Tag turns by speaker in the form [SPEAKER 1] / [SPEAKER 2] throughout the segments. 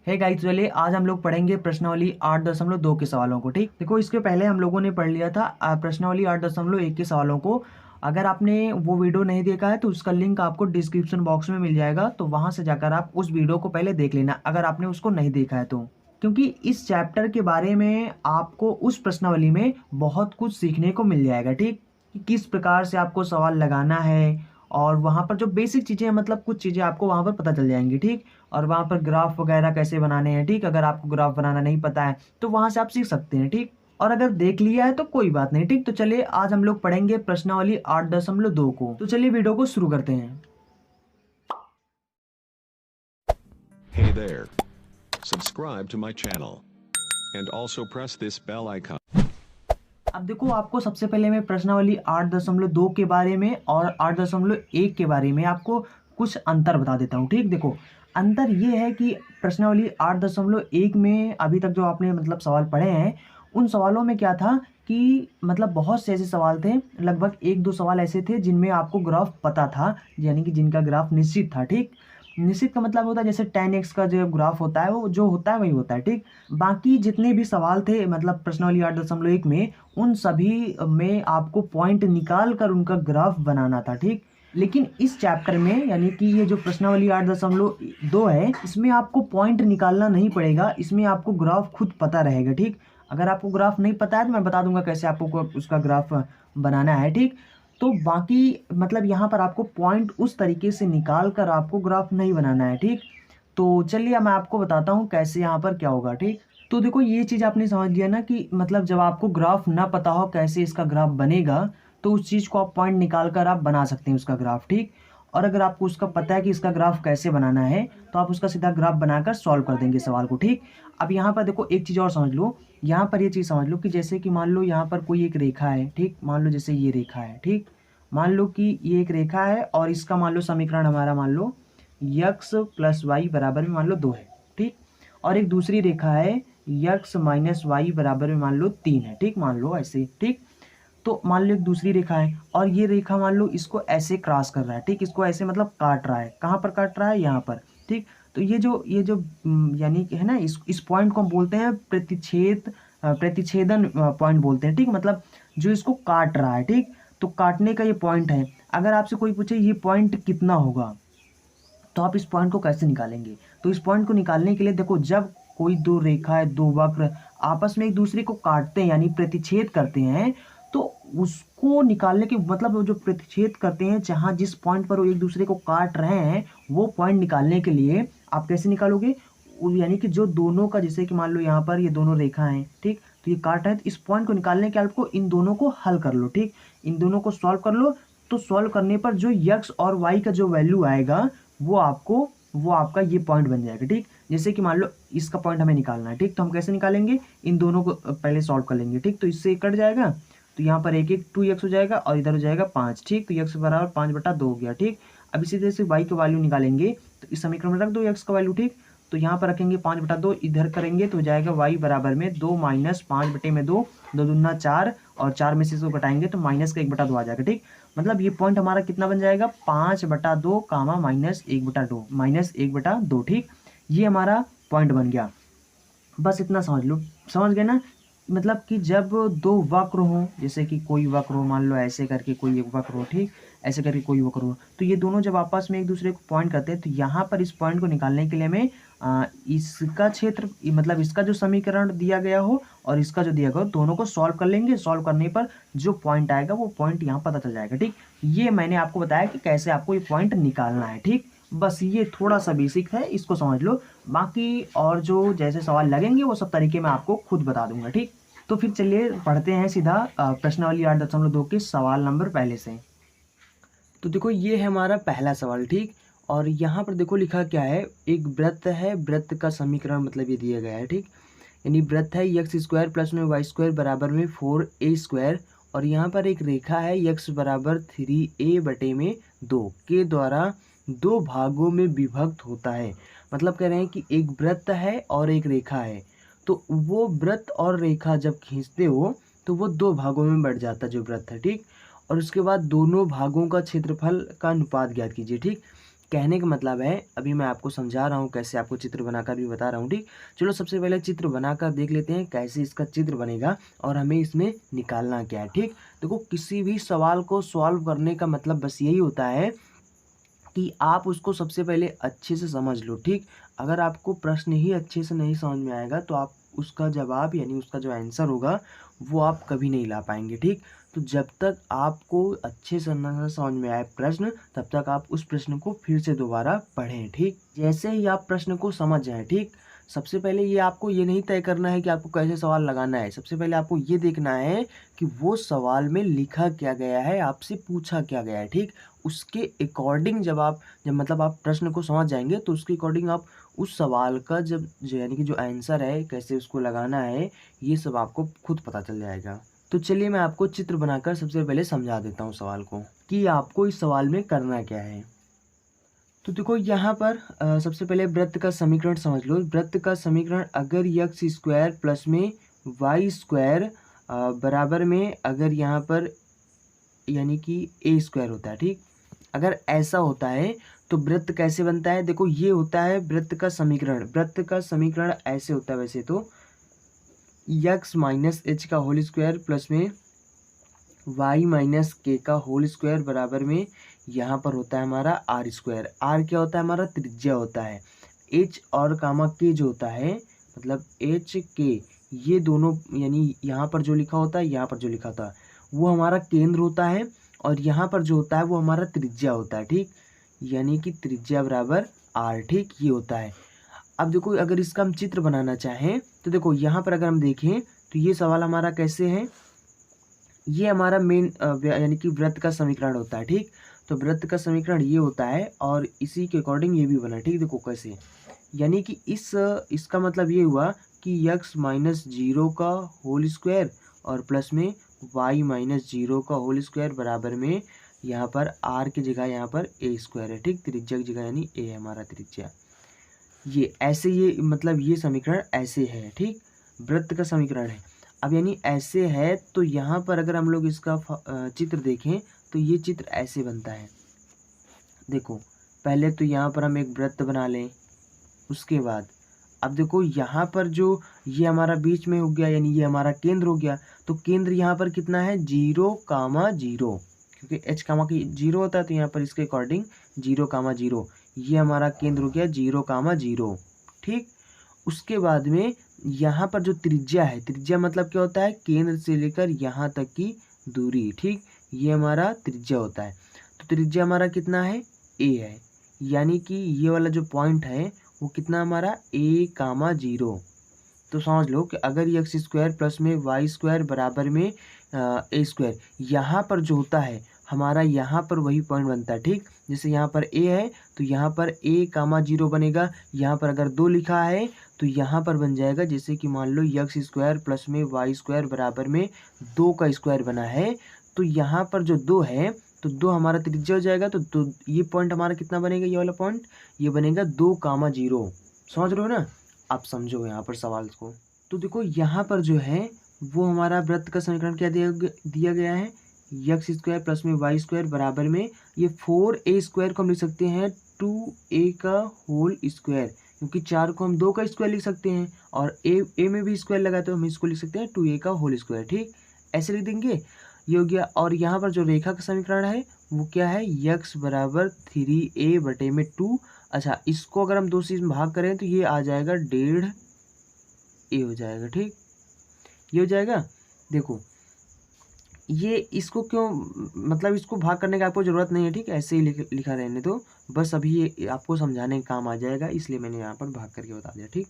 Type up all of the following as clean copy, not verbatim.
[SPEAKER 1] है गाइस, चलिए आज हम लोग पढ़ेंगे प्रश्नावली 8.2 के सवालों को। ठीक, देखो इसके पहले हम लोगों ने पढ़ लिया था प्रश्नावली 8.1 के सवालों को। अगर आपने वो वीडियो नहीं देखा है तो उसका लिंक आपको डिस्क्रिप्शन बॉक्स में मिल जाएगा, तो वहां से जाकर आप उस वीडियो को पहले देख लेना अगर आपने उसको नहीं देखा है तो। क्योंकि इस चैप्टर के बारे में आपको उस प्रश्नावली में बहुत कुछ सीखने को मिल जाएगा। ठीक, कि किस प्रकार से आपको सवाल लगाना है, और वहाँ पर जो बेसिक चीज़ें हैं, मतलब कुछ चीज़ें आपको वहाँ पर पता चल जाएंगी। ठीक, और वहाँ पर ग्राफ वगैरह कैसे बनाने हैं। ठीक, अगर आपको ग्राफ बनाना नहीं पता है तो वहाँ से आप सीख सकते हैं। ठीक, और अगर देख लिया है तो कोई बात नहीं। ठीक, तो चलिए आज हम लोग पढ़ेंगे प्रश्नावली 8.2 को। तो चलिए वीडियो को शुरू करते हैं।
[SPEAKER 2] Hey there. Subscribe to my channel. And also press this bell icon.
[SPEAKER 1] अब देखो, आपको सबसे पहले मैं प्रश्नावली 8.2 के बारे में और 8.1 के बारे में आपको कुछ अंतर बता देता हूँ। ठीक, देखो अंतर ये है कि प्रश्नावली 8.1 में अभी तक जो आपने मतलब सवाल पढ़े हैं, उन सवालों में क्या था कि मतलब बहुत से ऐसे सवाल थे, लगभग एक दो सवाल ऐसे थे जिनमें आपको ग्राफ पता था, यानी कि जिनका ग्राफ निश्चित था। ठीक, निश्चित का मतलब होता है जैसे 10x का जो ग्राफ होता है वो जो होता है वही होता है। ठीक, बाकी जितने भी सवाल थे मतलब प्रश्नावली 8.1 में, उन सभी में आपको पॉइंट निकाल कर उनका ग्राफ बनाना था। ठीक, लेकिन इस चैप्टर में यानी कि ये जो प्रश्नावली 8.2 है, इसमें आपको पॉइंट निकालना नहीं पड़ेगा, इसमें आपको ग्राफ खुद पता रहेगा। ठीक, अगर आपको ग्राफ नहीं पता है तो मैं बता दूंगा कैसे आपको उसका ग्राफ बनाना है। ठीक, तो बाकी मतलब यहाँ पर आपको पॉइंट उस तरीके से निकाल कर आपको ग्राफ नहीं बनाना है। ठीक, तो चलिए मैं आपको बताता हूँ कैसे यहाँ पर क्या होगा। ठीक, तो देखो ये चीज़ आपने समझ लिया ना कि मतलब जब आपको ग्राफ ना पता हो कैसे इसका ग्राफ बनेगा, तो उस चीज़ को आप पॉइंट निकाल कर आप बना सकते हैं उसका ग्राफ। ठीक, और अगर आपको उसका पता है कि इसका ग्राफ कैसे बनाना है तो आप उसका सीधा ग्राफ बनाकर सॉल्व कर देंगे सवाल को। ठीक, अब यहाँ पर देखो एक चीज़ और समझ लो, यहाँ पर ये चीज़ समझ लो कि जैसे कि मान लो यहाँ पर कोई एक रेखा है। ठीक, मान लो जैसे ये रेखा है। ठीक, मान लो कि ये एक रेखा है और इसका मान लो समीकरण हमारा मान लो यक्स प्लस वाई बराबर में मान लो 2 है। ठीक, और एक दूसरी रेखा है यक्स माइनस वाई बराबर में मान लो 3 है। ठीक, मान लो ऐसे। ठीक, तो मान लो एक दूसरी रेखा है और ये रेखा मान लो इसको ऐसे क्रॉस कर रहा है। ठीक, इसको ऐसे मतलब काट रहा है। कहाँ पर काट रहा है? यहाँ पर। ठीक, तो ये जो यानी कि है ना, इस पॉइंट को हम बोलते हैं प्रतिच्छेदन पॉइंट बोलते हैं। ठीक, मतलब जो इसको काट रहा है। ठीक, तो काटने का ये पॉइंट है। अगर आपसे कोई पूछे ये पॉइंट कितना होगा, तो आप इस पॉइंट को कैसे निकालेंगे? तो इस पॉइंट को निकालने के लिए देखो, जब कोई दो रेखा है, दो वक्र आपस में एक दूसरे को काटते हैं यानी प्रतिच्छेद करते हैं, तो उसको निकालने के मतलब वो जो प्रतिच्छेद करते हैं, जहां जिस पॉइंट पर वो एक दूसरे को काट रहे हैं, वो पॉइंट निकालने के लिए आप कैसे निकालोगे? यानी कि जो दोनों का, जैसे कि मान लो यहाँ पर ये दोनों रेखा हैं। ठीक, तो ये काट है, तो इस पॉइंट को निकालने के लिए आपको इन दोनों को हल कर लो। ठीक, इन दोनों को सॉल्व कर लो। तो सॉल्व करने पर जो यक्स और वाई का जो वैल्यू आएगा वो आपका ये पॉइंट बन जाएगा। ठीक, जैसे कि मान लो इसका पॉइंट हमें निकालना है। ठीक, तो हम कैसे निकालेंगे? इन दोनों को पहले सॉल्व कर लेंगे। ठीक, तो इससे कट जाएगा, तो यहाँ पर एक एक 2x हो जाएगा और इधर हो जाएगा 5। ठीक, तो x बराबर 5/2 हो गया। ठीक, अब इसी तरह से y का वैल्यू निकालेंगे, तो इस समीकरण में रख दो x का वैल्यू। ठीक, तो यहाँ पर रखेंगे 5/2, इधर करेंगे तो हो जाएगा y बराबर में 2 माइनस 5/2, 2 दूना 4 और 4 में से इसको घटाएंगे तो माइनस का 1/2 आ जाएगा। ठीक, मतलब ये पॉइंट हमारा कितना बन जाएगा? 5/2 कामा -1/2। ठीक, ये हमारा पॉइंट बन गया। बस इतना समझ लो, समझ गए ना? मतलब कि जब दो वक्र हो, जैसे कि कोई वक्र हो, मान लो ऐसे करके कोई एक वक्र हो। ठीक, ऐसे करके कोई वक्र हो, तो ये दोनों जब आपस में एक दूसरे को पॉइंट करते हैं, तो यहाँ पर इस पॉइंट को निकालने के लिए हमें इसका क्षेत्र मतलब इसका जो समीकरण दिया गया हो और इसका जो दिया गया हो, दोनों को सॉल्व कर लेंगे। सॉल्व करने पर जो पॉइंट आएगा वो पॉइंट यहाँ पता चल जाएगा। ठीक, ये मैंने आपको बताया कि कैसे आपको ये पॉइंट निकालना है। ठीक, बस ये थोड़ा सा बेसिक है, इसको समझ लो। बाकी और जो जैसे सवाल लगेंगे वो सब तरीके मैं आपको खुद बता दूंगा। ठीक, तो फिर चलिए पढ़ते हैं सीधा प्रश्नावली 8.2 के सवाल नंबर पहले से। तो देखो ये है हमारा पहला सवाल। ठीक, और यहाँ पर देखो लिखा क्या है, एक वृत्त है, वृत्त का समीकरण मतलब ये दिया गया है। ठीक, यानी वृत्त है x स्क्वायर प्लस में वाई स्क्वायर बराबर में 4a स्क्वायर, और यहाँ पर एक रेखा है x बराबर 3a/2 के द्वारा दो भागों में विभक्त होता है। मतलब कह रहे हैं कि एक वृत्त है और एक रेखा है, तो वो वृत्त और रेखा जब खींचते हो तो वो दो भागों में बढ़ जाता है जो वृत्त है। ठीक, और उसके बाद दोनों भागों का क्षेत्रफल का अनुपात ज्ञात कीजिए। ठीक, कहने का मतलब है, अभी मैं आपको समझा रहा हूँ कैसे आपको चित्र बनाकर भी बता रहा हूँ, ठीक। चलो सबसे पहले चित्र बनाकर देख लेते हैं कैसे इसका चित्र बनेगा और हमें इसमें निकालना क्या है, ठीक। देखो किसी भी सवाल को सॉल्व करने का मतलब बस यही होता है कि आप उसको सबसे पहले अच्छे से समझ लो, ठीक। अगर आपको प्रश्न ही अच्छे से नहीं समझ में आएगा तो आप उसका जवाब यानी उसका जो आंसर होगा वो आप कभी नहीं ला पाएंगे, ठीक। तो जब तक आपको अच्छे से ना समझ में आए प्रश्न, तब तक आप उस प्रश्न को फिर से दोबारा पढ़ें, ठीक। जैसे ही आप प्रश्न को समझ जाएं, ठीक, सबसे पहले ये आपको ये नहीं तय करना है कि आपको कैसे सवाल लगाना है। सबसे पहले आपको ये देखना है कि वो सवाल में लिखा क्या गया है, आपसे पूछा क्या गया है, ठीक। उसके अकॉर्डिंग जब मतलब आप प्रश्न को समझ जाएंगे तो उसके अकॉर्डिंग आप उस सवाल का जब यानी कि जो आंसर है कैसे उसको लगाना है, ये सब आपको खुद पता चल जाएगा। तो चलिए मैं आपको चित्र बनाकर सबसे पहले समझा देता हूँ सवाल को कि आपको इस सवाल में करना क्या है। तो देखो यहाँ पर सबसे पहले वृत्त का समीकरण समझ लो। वृत्त का समीकरण अगर एक्स स्क्वायर प्लस में वाई स्क्वायर बराबर में अगर यहाँ पर यानी कि ए स्क्वायर होता है, ठीक। अगर ऐसा होता है तो वृत्त कैसे बनता है, देखो ये होता है वृत्त का समीकरण। वृत्त का समीकरण ऐसे होता है वैसे तो यक्स माइनस एच का होल स्क्वायर प्लस में वाई माइनस के का होल स्क्वायर बराबर में यहाँ पर होता है हमारा आर स्क्वायर। आर क्या होता है, हमारा त्रिज्या होता है। एच और कामा के जो होता है मतलब एच के, ये दोनों यानी यहाँ पर जो लिखा होता है यहाँ पर जो लिखा होता है वो हमारा केंद्र होता है और यहाँ पर जो होता है वो हमारा त्रिज्या होता है, ठीक। यानी कि त्रिज्या बराबर आर, ठीक, ये होता है। अब देखो अगर इसका हम चित्र बनाना चाहें तो देखो यहाँ पर अगर हम देखें तो ये सवाल हमारा कैसे है, ये हमारा मेन यानी कि वृत्त का समीकरण होता है, ठीक। तो वृत्त का समीकरण ये होता है और इसी के अकॉर्डिंग ये भी बना, ठीक। देखो कैसे, यानी कि इसका मतलब ये हुआ कि x माइनस जीरो का होल स्क्वायर और प्लस में y माइनस जीरो का होल स्क्वायर बराबर में यहाँ पर r की जगह यहाँ पर a स्क्वायर है, ठीक। त्रिज्या की जगह यानी a है हमारा त्रिज्या। ये ऐसे ये मतलब ये समीकरण ऐसे है, ठीक, वृत्त का समीकरण है। अब यानी ऐसे है तो यहाँ पर अगर हम लोग इसका चित्र देखें तो ये चित्र ऐसे बनता है। देखो पहले तो यहाँ पर हम एक वृत्त बना लें, उसके बाद अब देखो यहाँ पर जो ये हमारा बीच में हो गया यानी ये हमारा केंद्र हो गया। तो केंद्र यहाँ पर कितना है, 0,0, क्योंकि h कामा की 0 होता है तो यहाँ पर इसके अकॉर्डिंग 0,0 ये हमारा केंद्र हो गया 0,0, ठीक। उसके बाद में यहाँ पर जो त्रिज्या है, त्रिज्या मतलब क्या होता है, केंद्र से लेकर यहाँ तक की दूरी, ठीक, ये हमारा त्रिज्या होता है। तो त्रिज्या हमारा कितना है, a है, यानी कि ये वाला जो पॉइंट है वो कितना हमारा a,0। तो समझ लो कि अगर ये एक्स स्क्वायर प्लस में वाई स्क्वायर बराबर में ए स्क्वायर, यहाँ पर जो होता है हमारा यहाँ पर वही पॉइंट बनता है, ठीक। जैसे यहाँ पर a है तो यहाँ पर a,0 बनेगा। यहाँ पर अगर 2 लिखा है तो यहाँ पर बन जाएगा जैसे कि मान लो एक्स स्क्वायर प्लस में वाई स्क्वायर बराबर में 2 का स्क्वायर बना है। तो यहाँ पर जो 2 है तो 2 हमारा त्रिज्या हो जाएगा। तो ये पॉइंट हमारा कितना बनेगा, ये वाला पॉइंट ये बनेगा 2,0। समझ रहे हो ना, आप समझो यहाँ पर सवाल को। तो देखो यहाँ पर जो है वो हमारा वृत्त का समीकरण क्या दिया गया है, एक्स स्क्वायर प्लस में वाई स्क्वायर बराबर में ये 4a स्क्वायर को हम लिख सकते हैं 2a का होल स्क्वायर, क्योंकि 4 को हम 2 का स्क्वायर लिख सकते हैं और a में भी स्क्वायर लगा तो हम इसको लिख सकते हैं 2a का होल स्क्वायर, ठीक, ऐसे लिख देंगे, ये हो गया। और यहाँ पर जो रेखा का समीकरण है वो क्या है, x बराबर 3a बटे में 2। अच्छा, इसको अगर हम 2 से भाग करें तो ये आ जाएगा 1.5a हो जाएगा, ठीक, ये हो जाएगा। देखो ये इसको क्यों मतलब इसको भाग करने का आपको ज़रूरत नहीं है, ठीक, ऐसे ही लिखा रहने दो, बस अभी ये आपको समझाने का काम आ जाएगा इसलिए मैंने यहाँ पर भाग करके बता दिया, ठीक।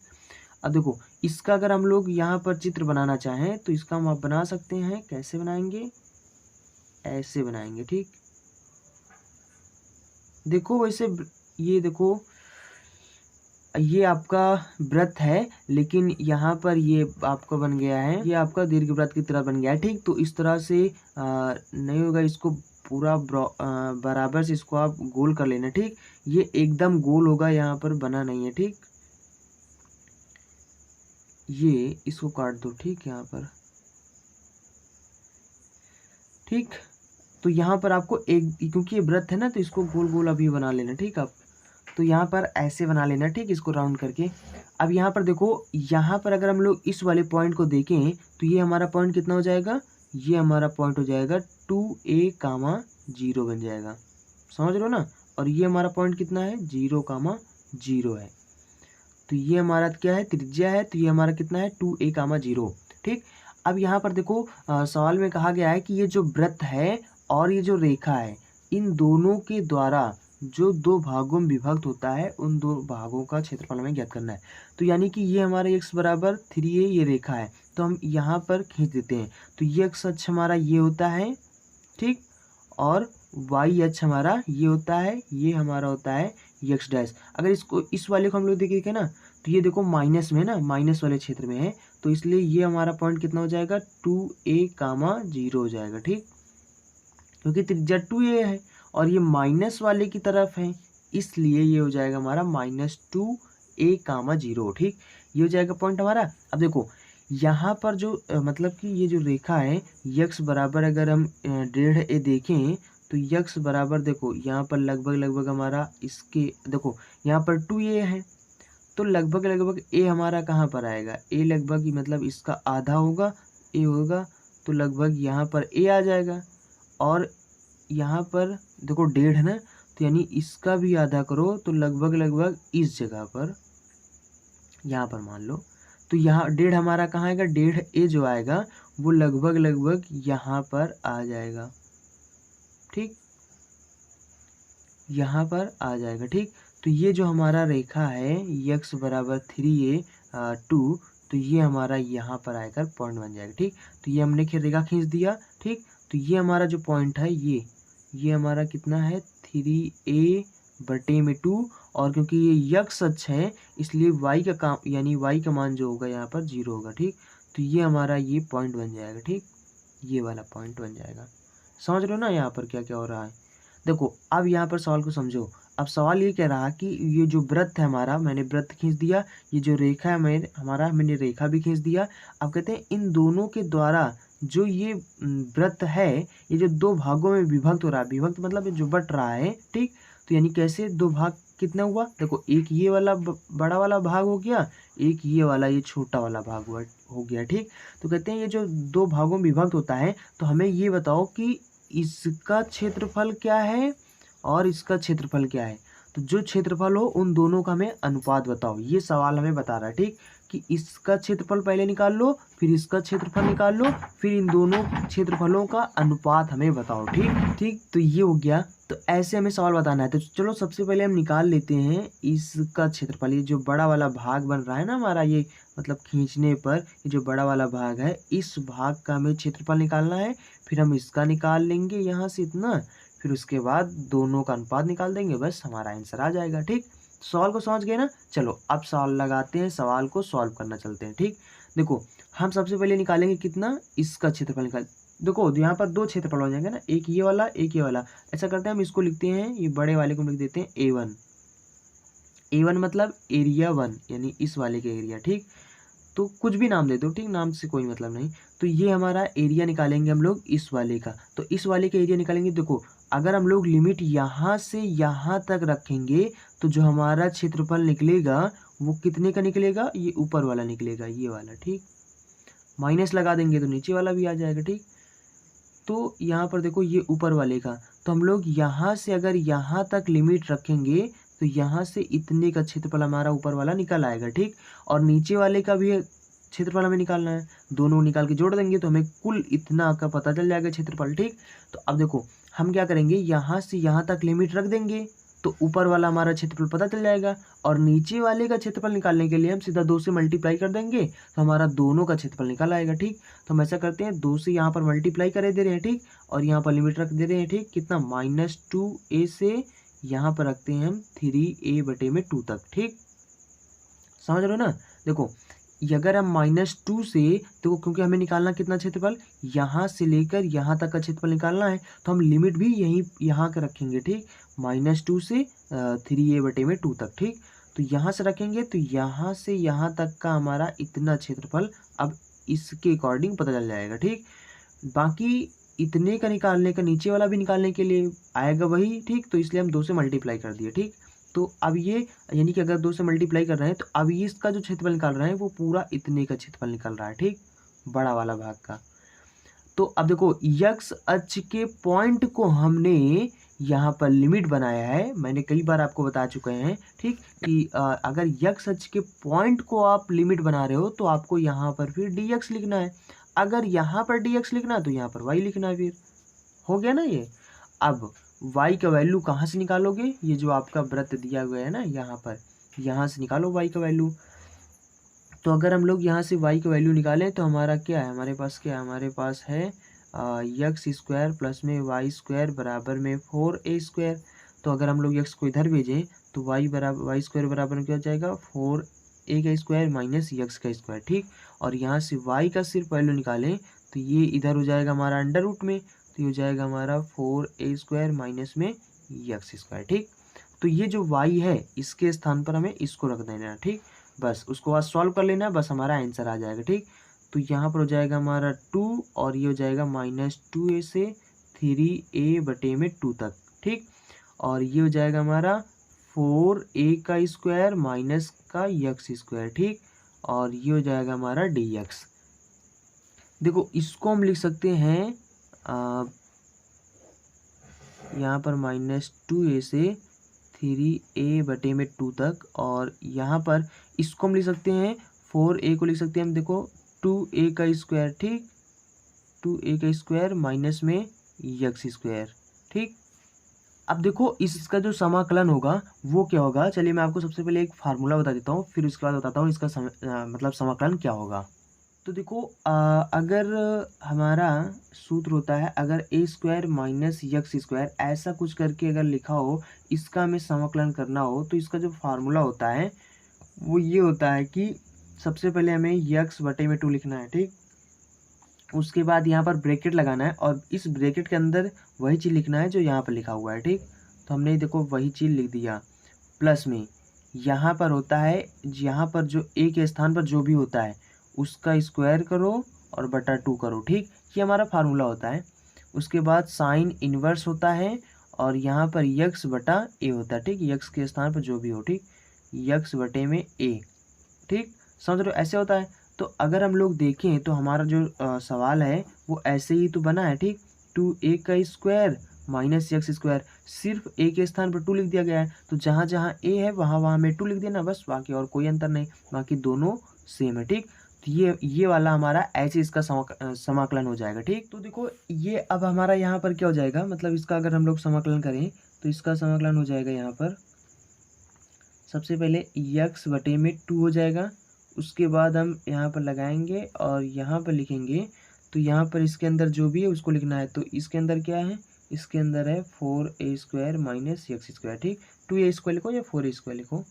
[SPEAKER 1] अब देखो इसका अगर हम लोग यहाँ पर चित्र बनाना चाहें तो इसका हम आप बना सकते हैं, कैसे बनाएंगे, ऐसे बनाएंगे, ठीक। देखो वैसे ये देखो ये आपका वृत्त है लेकिन यहाँ पर ये आपका बन गया है, ये आपका दीर्घवृत्त की तरह बन गया है, ठीक। तो इस तरह से नहीं होगा, इसको पूरा बराबर से इसको आप गोल कर लेना, ठीक। ये एकदम गोल होगा, यहाँ पर बना नहीं है, ठीक। ये इसको काट दो, ठीक, यहाँ पर, ठीक। तो यहाँ पर आपको एक, क्योंकि ये वृत्त है ना तो इसको गोल गोल अभी बना लेना, ठीक। आप तो यहाँ पर ऐसे बना लेना, ठीक, इसको राउंड करके। अब यहाँ पर देखो, यहाँ पर अगर हम लोग इस वाले पॉइंट को देखें तो ये हमारा पॉइंट कितना हो जाएगा, ये हमारा पॉइंट हो जाएगा 2a, 0 बन जाएगा, समझ रहे हो ना। और ये हमारा पॉइंट कितना है, 0, 0 है। तो ये हमारा क्या है, त्रिज्या है, तो ये हमारा कितना है, 2a, 0, ठीक। अब यहाँ पर देखो सवाल में कहा गया है कि ये जो वृत्त है और ये जो रेखा है, इन दोनों के द्वारा जो दो भागों में विभक्त होता है, उन दो भागों का क्षेत्रफल हमें ज्ञात करना है। तो यानी कि ये हमारा x बराबर 3a ये रेखा है, तो हम यहाँ पर खींच देते हैं। तो ये x अक्ष हमारा ये होता है, ठीक, और y अक्ष हमारा ये होता है, ये हमारा होता है x डैश। अगर इसको इस वाले को हम लोग देखें ना, तो ये देखो माइनस में ना, माइनस वाले क्षेत्र में है, तो इसलिए ये हमारा पॉइंट कितना हो जाएगा, 2a, 0 हो जाएगा, ठीक, क्योंकि त्रिज्या 2a है और ये माइनस वाले की तरफ है, इसलिए ये हो जाएगा हमारा -2a, 0, ठीक, ये हो जाएगा पॉइंट हमारा। अब देखो यहाँ पर जो मतलब कि ये जो रेखा है x बराबर, अगर हम 1.5a देखें तो x बराबर देखो यहाँ पर लगभग हमारा इसके, देखो यहाँ पर 2a है, तो लगभग a हमारा कहाँ पर आएगा, a लगभग मतलब इसका आधा होगा, a होगा, तो लगभग यहाँ पर a आ जाएगा। और यहाँ पर देखो 1.5 है ना, तो यानी इसका भी आधा करो तो लगभग इस जगह पर, यहाँ पर मान लो, तो यहाँ 1.5 हमारा कहाँ आएगा, 1.5a जो आएगा वो लगभग यहाँ पर आ जाएगा, ठीक, यहाँ पर आ जाएगा, ठीक। तो ये जो हमारा रेखा है x बराबर 3a 2, तो ये हमारा यहाँ पर आकर पॉइंट बन जाएगा, ठीक। तो ये हमने रेखा खींच दिया, ठीक। तो ये हमारा जो पॉइंट है ये हमारा कितना है, 3a/2, और क्योंकि ये x अक्ष है इसलिए y का काम, यानी y का मान जो होगा यहाँ पर 0 होगा, ठीक। तो ये हमारा ये पॉइंट बन जाएगा, ठीक, ये वाला पॉइंट बन जाएगा। समझ रहे हो ना यहाँ पर क्या क्या हो रहा है। देखो अब यहाँ पर सवाल को समझो। अब सवाल ये कह रहा कि ये जो वृत्त है हमारा, मैंने वृत्त खींच दिया, ये जो रेखा है मैंने रेखा भी खींच दिया। अब कहते हैं इन दोनों के द्वारा जो ये वृत्त है, ये जो दो भागों में विभक्त हो रहा है, विभक्त मतलब जो बट रहा है, ठीक। तो यानी कैसे, दो भाग कितना हुआ, देखो एक ये वाला बड़ा वाला भाग हो गया, एक ये वाला ये छोटा वाला भाग हो गया, ठीक। तो कहते हैं ये जो दो भागों में विभक्त होता है, तो हमें ये बताओ कि इसका क्षेत्रफल क्या है और इसका क्षेत्रफल क्या है। तो जो क्षेत्रफल हो उन दोनों का हमें अनुपात बताओ, ये सवाल हमें बता रहा है, ठीक, कि इसका क्षेत्रफल पहले निकाल लो, फिर इसका क्षेत्रफल निकाल लो, फिर इन दोनों क्षेत्रफलों का अनुपात हमें बताओ, ठीक। तो ये हो गया। तो ऐसे हमें सवाल बताना है। तो चलो सबसे पहले हम निकाल लेते हैं इसका क्षेत्रफल। ये जो बड़ा वाला भाग बन रहा है ना हमारा, ये मतलब खींचने पर ये जो बड़ा वाला भाग है, इस भाग का हमें क्षेत्रफल निकालना है। फिर हम इसका निकाल लेंगे यहाँ से इतना, फिर उसके बाद दोनों का अनुपात निकाल देंगे, बस हमारा आंसर आ जाएगा, ठीक। सवाल को समझ गए ना। चलो अब सवाल लगाते हैं, सवाल को सॉल्व करना चलते हैं, ठीक। देखो हम सबसे पहले निकालेंगे कितना, इसका क्षेत्रफल निकाल। देखो यहाँ पर दो क्षेत्रफल हो जाएंगे ना, एक ये वाला एक ये वाला। ऐसा करते हैं हम इसको लिखते हैं, ये बड़े वाले को लिख देते हैं A1 मतलब एरिया 1, यानी इस वाले के एरिया, ठीक। तो कुछ भी नाम दे दो, ठीक, नाम से कोई मतलब नहीं। तो ये हमारा एरिया निकालेंगे हम लोग इस वाले का। तो इस वाले का एरिया निकालेंगे। देखो अगर हम लोग लिमिट यहाँ से यहाँ तक रखेंगे तो जो हमारा क्षेत्रफल निकलेगा वो कितने का निकलेगा, ये ऊपर वाला निकलेगा, ये वाला, ठीक। माइनस लगा देंगे तो नीचे वाला भी आ जाएगा, ठीक। तो यहाँ पर देखो ये ऊपर वाले का, तो हम लोग यहाँ से अगर यहाँ तक लिमिट रखेंगे तो यहाँ से इतने का क्षेत्रफल हमारा ऊपर वाला निकल आएगा, ठीक। और नीचे वाले का भी क्षेत्रफल हमें निकालना है, दोनों निकाल के जोड़ देंगे तो हमें कुल इतना का पता चल जाएगा क्षेत्रफल, ठीक। तो अब देखो हम क्या करेंगे, यहाँ से यहाँ तक लिमिट रख देंगे तो ऊपर वाला हमारा क्षेत्रफल पता चल जाएगा, और नीचे वाले का क्षेत्रफल निकालने के लिए हम सीधा 2 से मल्टीप्लाई कर देंगे तो हमारा दोनों का क्षेत्रफल निकल आएगा, ठीक। तो हम ऐसा करते हैं, 2 से यहाँ पर मल्टीप्लाई कर दे रहे हैं, ठीक, और यहाँ पर लिमिट रख दे रहे हैं, ठीक। कितना, -2a से यहाँ पर रखते हैं हम 3a/2 तक, ठीक। समझ रहे हो ना। देखो अगर हम -2 से, देखो क्योंकि हमें निकालना कितना क्षेत्रफल, यहाँ से लेकर यहाँ तक का क्षेत्रफल निकालना है, तो हम लिमिट भी यहाँ का रखेंगे, ठीक, -2 से 3a/2 तक, ठीक। तो यहाँ से रखेंगे तो यहाँ से यहाँ तक का हमारा इतना क्षेत्रफल अब इसके अकॉर्डिंग पता चल जाएगा, ठीक। बाकी इतने का निकालने का नीचे वाला भी निकालने के लिए आएगा वही, ठीक। तो इसलिए हम 2 से मल्टीप्लाई कर दिए, ठीक। तो अब ये यानी कि अगर 2 से मल्टीप्लाई कर रहे हैं तो अब ये इसका जो क्षेत्रफल निकाल रहे हैं वो पूरा इतने का क्षेत्रफल निकल रहा है, ठीक, बड़ा वाला भाग का। तो अब देखो यक्स अक्ष के पॉइंट को हमने यहाँ पर लिमिट बनाया है, मैंने कई बार आपको बता चुके हैं, ठीक, कि अगर यक्स अक्ष के पॉइंट को आप लिमिट बना रहे हो तो आपको यहाँ पर फिर डी एक्स लिखना है, अगर यहाँ पर डी एक्स लिखना है तो यहाँ पर वाई लिखना है, फिर हो गया ना ये। अब y का वैल्यू कहाँ से निकालोगे, ये जो आपका वृत्त दिया हुआ है ना यहाँ पर, यहाँ से निकालो y का वैल्यू। तो अगर हम लोग यहाँ से y का वैल्यू निकालें तो हमारा क्या है, हमारे पास क्या है, हमारे पास है यक्स स्क्वायर प्लस में वाई स्क्वायर बराबर में 4a²। तो अगर हम लोग यक्स को इधर भेजें तो वाई स्क्वायर बराबर में क्या हो जाएगा, 4a का स्क्वायर माइनस यक्स का स्क्वायर, ठीक। और यहाँ से y का सिर्फ वैल्यू निकालें तो ये इधर हो जाएगा हमारा अंडर रूट में, तो ये हो जाएगा हमारा 4a² माइनस में यक्स स्क्वायर, ठीक। तो ये जो y है इसके स्थान पर हमें इसको रख देना, ठीक, बस उसको बाद सॉल्व कर लेना, बस हमारा आंसर आ जाएगा, ठीक। तो यहाँ पर हो जाएगा हमारा 2 और ये हो जाएगा -2a से 3a/2 तक, ठीक। और ये हो जाएगा हमारा 4a का स्क्वायर माइनस का यक्स स्क्वायर, ठीक। और ये हो जाएगा हमारा dx। देखो इसको हम लिख सकते हैं यहाँ पर -2a से 3a/2 तक, और यहाँ पर इसको हम लिख सकते हैं 4a को लिख सकते हैं हम, देखो 2a का स्क्वायर, ठीक, 2a का स्क्वायर माइनस में यक्स स्क्वायर, ठीक। अब देखो इसका जो समाकलन होगा वो क्या होगा, चलिए मैं आपको सबसे पहले एक फार्मूला बता देता हूँ, फिर उसके बाद बताता हूँ इसका मतलब समाकलन क्या होगा। तो देखो अगर हमारा सूत्र होता है, अगर a² माइनस यक्स स्क्वायर ऐसा कुछ करके अगर लिखा हो, इसका हमें समाकलन करना हो, तो इसका जो फार्मूला होता है वो ये होता है कि सबसे पहले हमें यक्स/2 लिखना है, ठीक। उसके बाद यहाँ पर ब्रैकेट लगाना है और इस ब्रैकेट के अंदर वही चीज़ लिखना है जो यहाँ पर लिखा हुआ है, ठीक। तो हमने देखो वही चीज़ लिख दिया, प्लस में यहाँ पर होता है, यहाँ पर जो a के स्थान पर जो भी होता है उसका स्क्वायर करो और बटा 2 करो, ठीक, ये हमारा फार्मूला होता है। उसके बाद साइन इन्वर्स होता है और यहाँ पर यक्स/a होता है, ठीक, यक्स के स्थान पर जो भी हो, ठीक, यक्स/a, ठीक, समझ रहे हो, ऐसे होता है। तो अगर हम लोग देखें तो हमारा जो सवाल है वो ऐसे ही तो बना है, ठीक, 2a का स्क्वायर माइनस यक्स स्क्वायर, सिर्फ a के स्थान पर 2 लिख दिया गया है, तो जहाँ जहाँ a है वहाँ वहाँ में 2 लिख देना बस, बाकी और कोई अंतर नहीं, बाकी दोनों सेम है, ठीक। तो ये वाला हमारा ऐसे इसका समाकलन हो जाएगा, ठीक। तो देखो ये अब हमारा यहाँ पर क्या हो जाएगा, मतलब इसका अगर हम लोग समाकलन करें तो इसका समाकलन हो जाएगा यहाँ पर सबसे पहले यक्स/2 हो जाएगा, उसके बाद हम यहाँ पर लगाएंगे और यहाँ पर लिखेंगे, तो यहाँ पर इसके अंदर जो भी है उसको लिखना है, तो इसके अंदर क्या है, इसके अंदर है 4a² माइनस यक्स स्क्वायर, ठीक, 2a² लिखो या 4a² लिखो।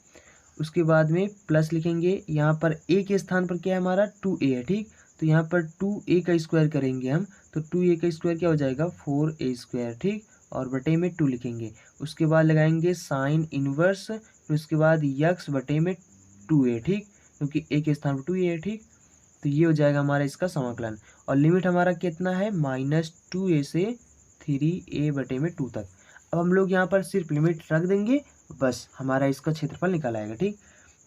[SPEAKER 1] उसके बाद में प्लस लिखेंगे, यहाँ पर a के स्थान पर क्या है हमारा 2a है, ठीक, तो यहाँ पर 2a का स्क्वायर करेंगे हम, तो 2a का स्क्वायर क्या हो जाएगा 4a², ठीक, और बटे में 2 लिखेंगे। उसके बाद लगाएंगे साइन इन्वर्स, फिर उसके बाद यक्स/2a, ठीक, क्योंकि a के स्थान पर 2a है, ठीक। तो ये हो जाएगा हमारा इसका समाकलन, और लिमिट हमारा कितना है -2a से 3a/2 तक। अब हम लोग यहाँ पर सिर्फ लिमिट रख देंगे, बस हमारा इसका क्षेत्रफल निकल आएगा, ठीक।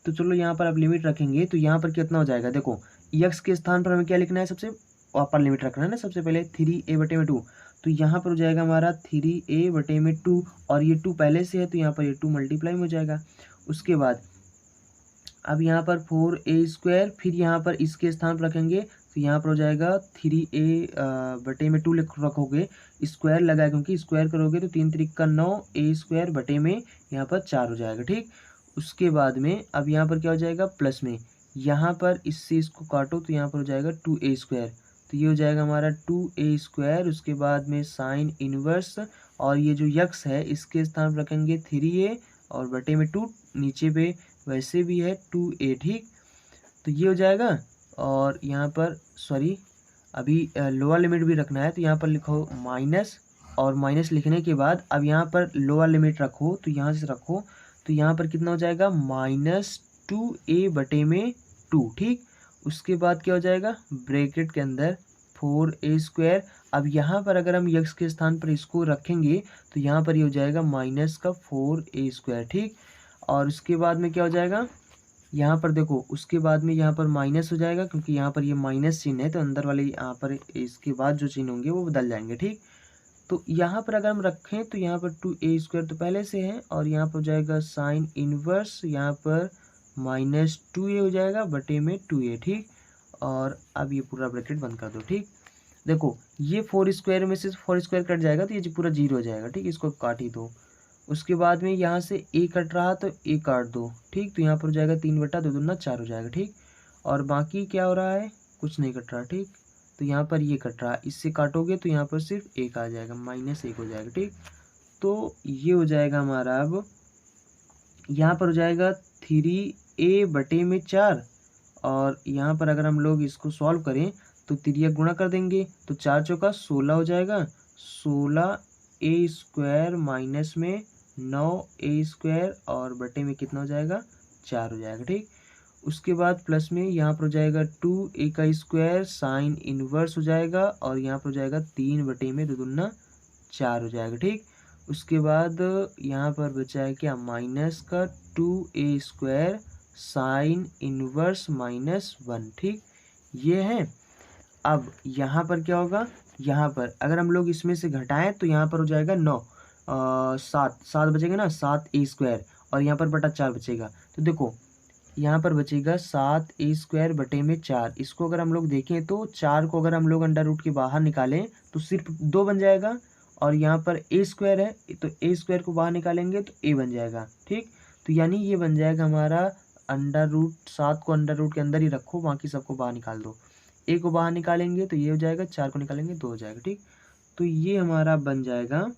[SPEAKER 1] तो चलो यहाँ पर अब लिमिट रखेंगे तो यहाँ पर कितना हो जाएगा, देखो यक्स के स्थान पर हमें क्या लिखना है, सबसे ऊपर लिमिट रखना है ना, सबसे पहले 3a/2, तो यहाँ पर हो जाएगा हमारा 3a/2, और ये 2 पहले से है तो यहाँ पर ये 2 मल्टीप्लाई में हो जाएगा। उसके बाद अब यहाँ पर 4a², फिर यहाँ पर इसके स्थान पर रखेंगे तो यहाँ पर हो जाएगा 3a/2 रखोगे, स्क्वायर लगाए क्योंकि स्क्वायर करोगे तो 3 3 का 9, a² यहाँ पर 4 हो जाएगा, ठीक। उसके बाद में अब यहाँ पर क्या हो जाएगा प्लस में, यहाँ पर इससे इसको काटो तो यहाँ पर हो जाएगा 2a², तो ये हो जाएगा हमारा 2a²। उसके बाद में साइन इन्वर्स, और ये जो यक्स है इसके स्थान पर रखेंगे 3a और बटे में 2, नीचे पे वैसे भी है 2a, ठीक। तो ये हो जाएगा, और यहाँ पर सॉरी अभी लोअर लिमिट भी रखना है, तो यहाँ पर लिखो माइनस, और माइनस लिखने के बाद अब यहाँ पर लोअर लिमिट रखो, तो यहाँ से रखो, तो यहाँ पर कितना हो जाएगा -2a/2, ठीक। उसके बाद क्या हो जाएगा ब्रैकेट के अंदर 4a², अब यहाँ पर अगर हम यक्स के स्थान पर इसको रखेंगे तो यहाँ पर ये हो जाएगा -4a², ठीक। और उसके बाद में क्या हो जाएगा, यहाँ पर देखो उसके बाद में यहाँ पर माइनस हो जाएगा, क्योंकि यहाँ पर ये माइनस चिन्ह है तो अंदर वाले यहाँ पर इसके बाद जो चिन्ह होंगे वो बदल जाएंगे। ठीक, तो यहाँ पर अगर हम रखें तो यहाँ पर 2a² तो पहले से है, और यहाँ पर हो जाएगा साइन इनवर्स, यहाँ पर -2a हो जाएगा बटे में 2a। ठीक, और अब ये पूरा ब्रैकेट बंद कर दो। ठीक, देखो ये 4² में से 4² कट जाएगा तो ये पूरा 0 हो जाएगा। ठीक, इसको काट ही दो। उसके बाद में यहाँ से a कट रहा तो a काट दो। ठीक, तो यहाँ पर हो जाएगा 3/2 दूना 4 हो जाएगा। ठीक, और बाकी क्या हो रहा है, कुछ नहीं कट रहा। ठीक, तो यहाँ पर ये कट रहा, इससे काटोगे तो यहाँ पर सिर्फ 1 आ जाएगा, -1 हो जाएगा। ठीक, तो ये हो जाएगा हमारा, अब यहाँ पर हो जाएगा 3a बटे में 4, और यहाँ पर अगर हम लोग इसको सॉल्व करें तो तिरिया गुणा कर देंगे तो 4 चौका 16 हो जाएगा, 16a² माइनस में 9a² और बटे में कितना हो जाएगा, 4 हो जाएगा। ठीक, उसके बाद प्लस में यहाँ पर हो जाएगा 2a² साइन इनवर्स हो जाएगा, और यहाँ पर हो जाएगा 3 बटे में 2 दूना 4 हो जाएगा। ठीक, उसके बाद यहाँ पर बचा है क्या, माइनस का 2a² साइन इनवर्स -1। ठीक, ये है। अब यहाँ पर क्या होगा, यहाँ पर अगर हम लोग इसमें से घटाएं तो यहाँ पर हो जाएगा 9, 7 बचेगा ना, 7a², और यहाँ पर बटा 4 बचेगा। तो देखो यहाँ पर बचेगा 7a² बटे में 4। इसको अगर हम लोग देखें तो 4 को अगर हम लोग अंडर रूट के बाहर निकालें तो सिर्फ 2 बन जाएगा, और यहाँ पर a² है तो a² को बाहर निकालेंगे तो a बन जाएगा। ठीक, तो यानी ये बन जाएगा हमारा अंडर रूट, 7 को अंडर रूट के अंदर ही रखो, बाकी सबको बाहर निकाल दो। a को बाहर निकालेंगे तो ये हो जाएगा, 4 को निकालेंगे 2 हो जाएगा। ठीक, तो ये हमारा बन जाएगा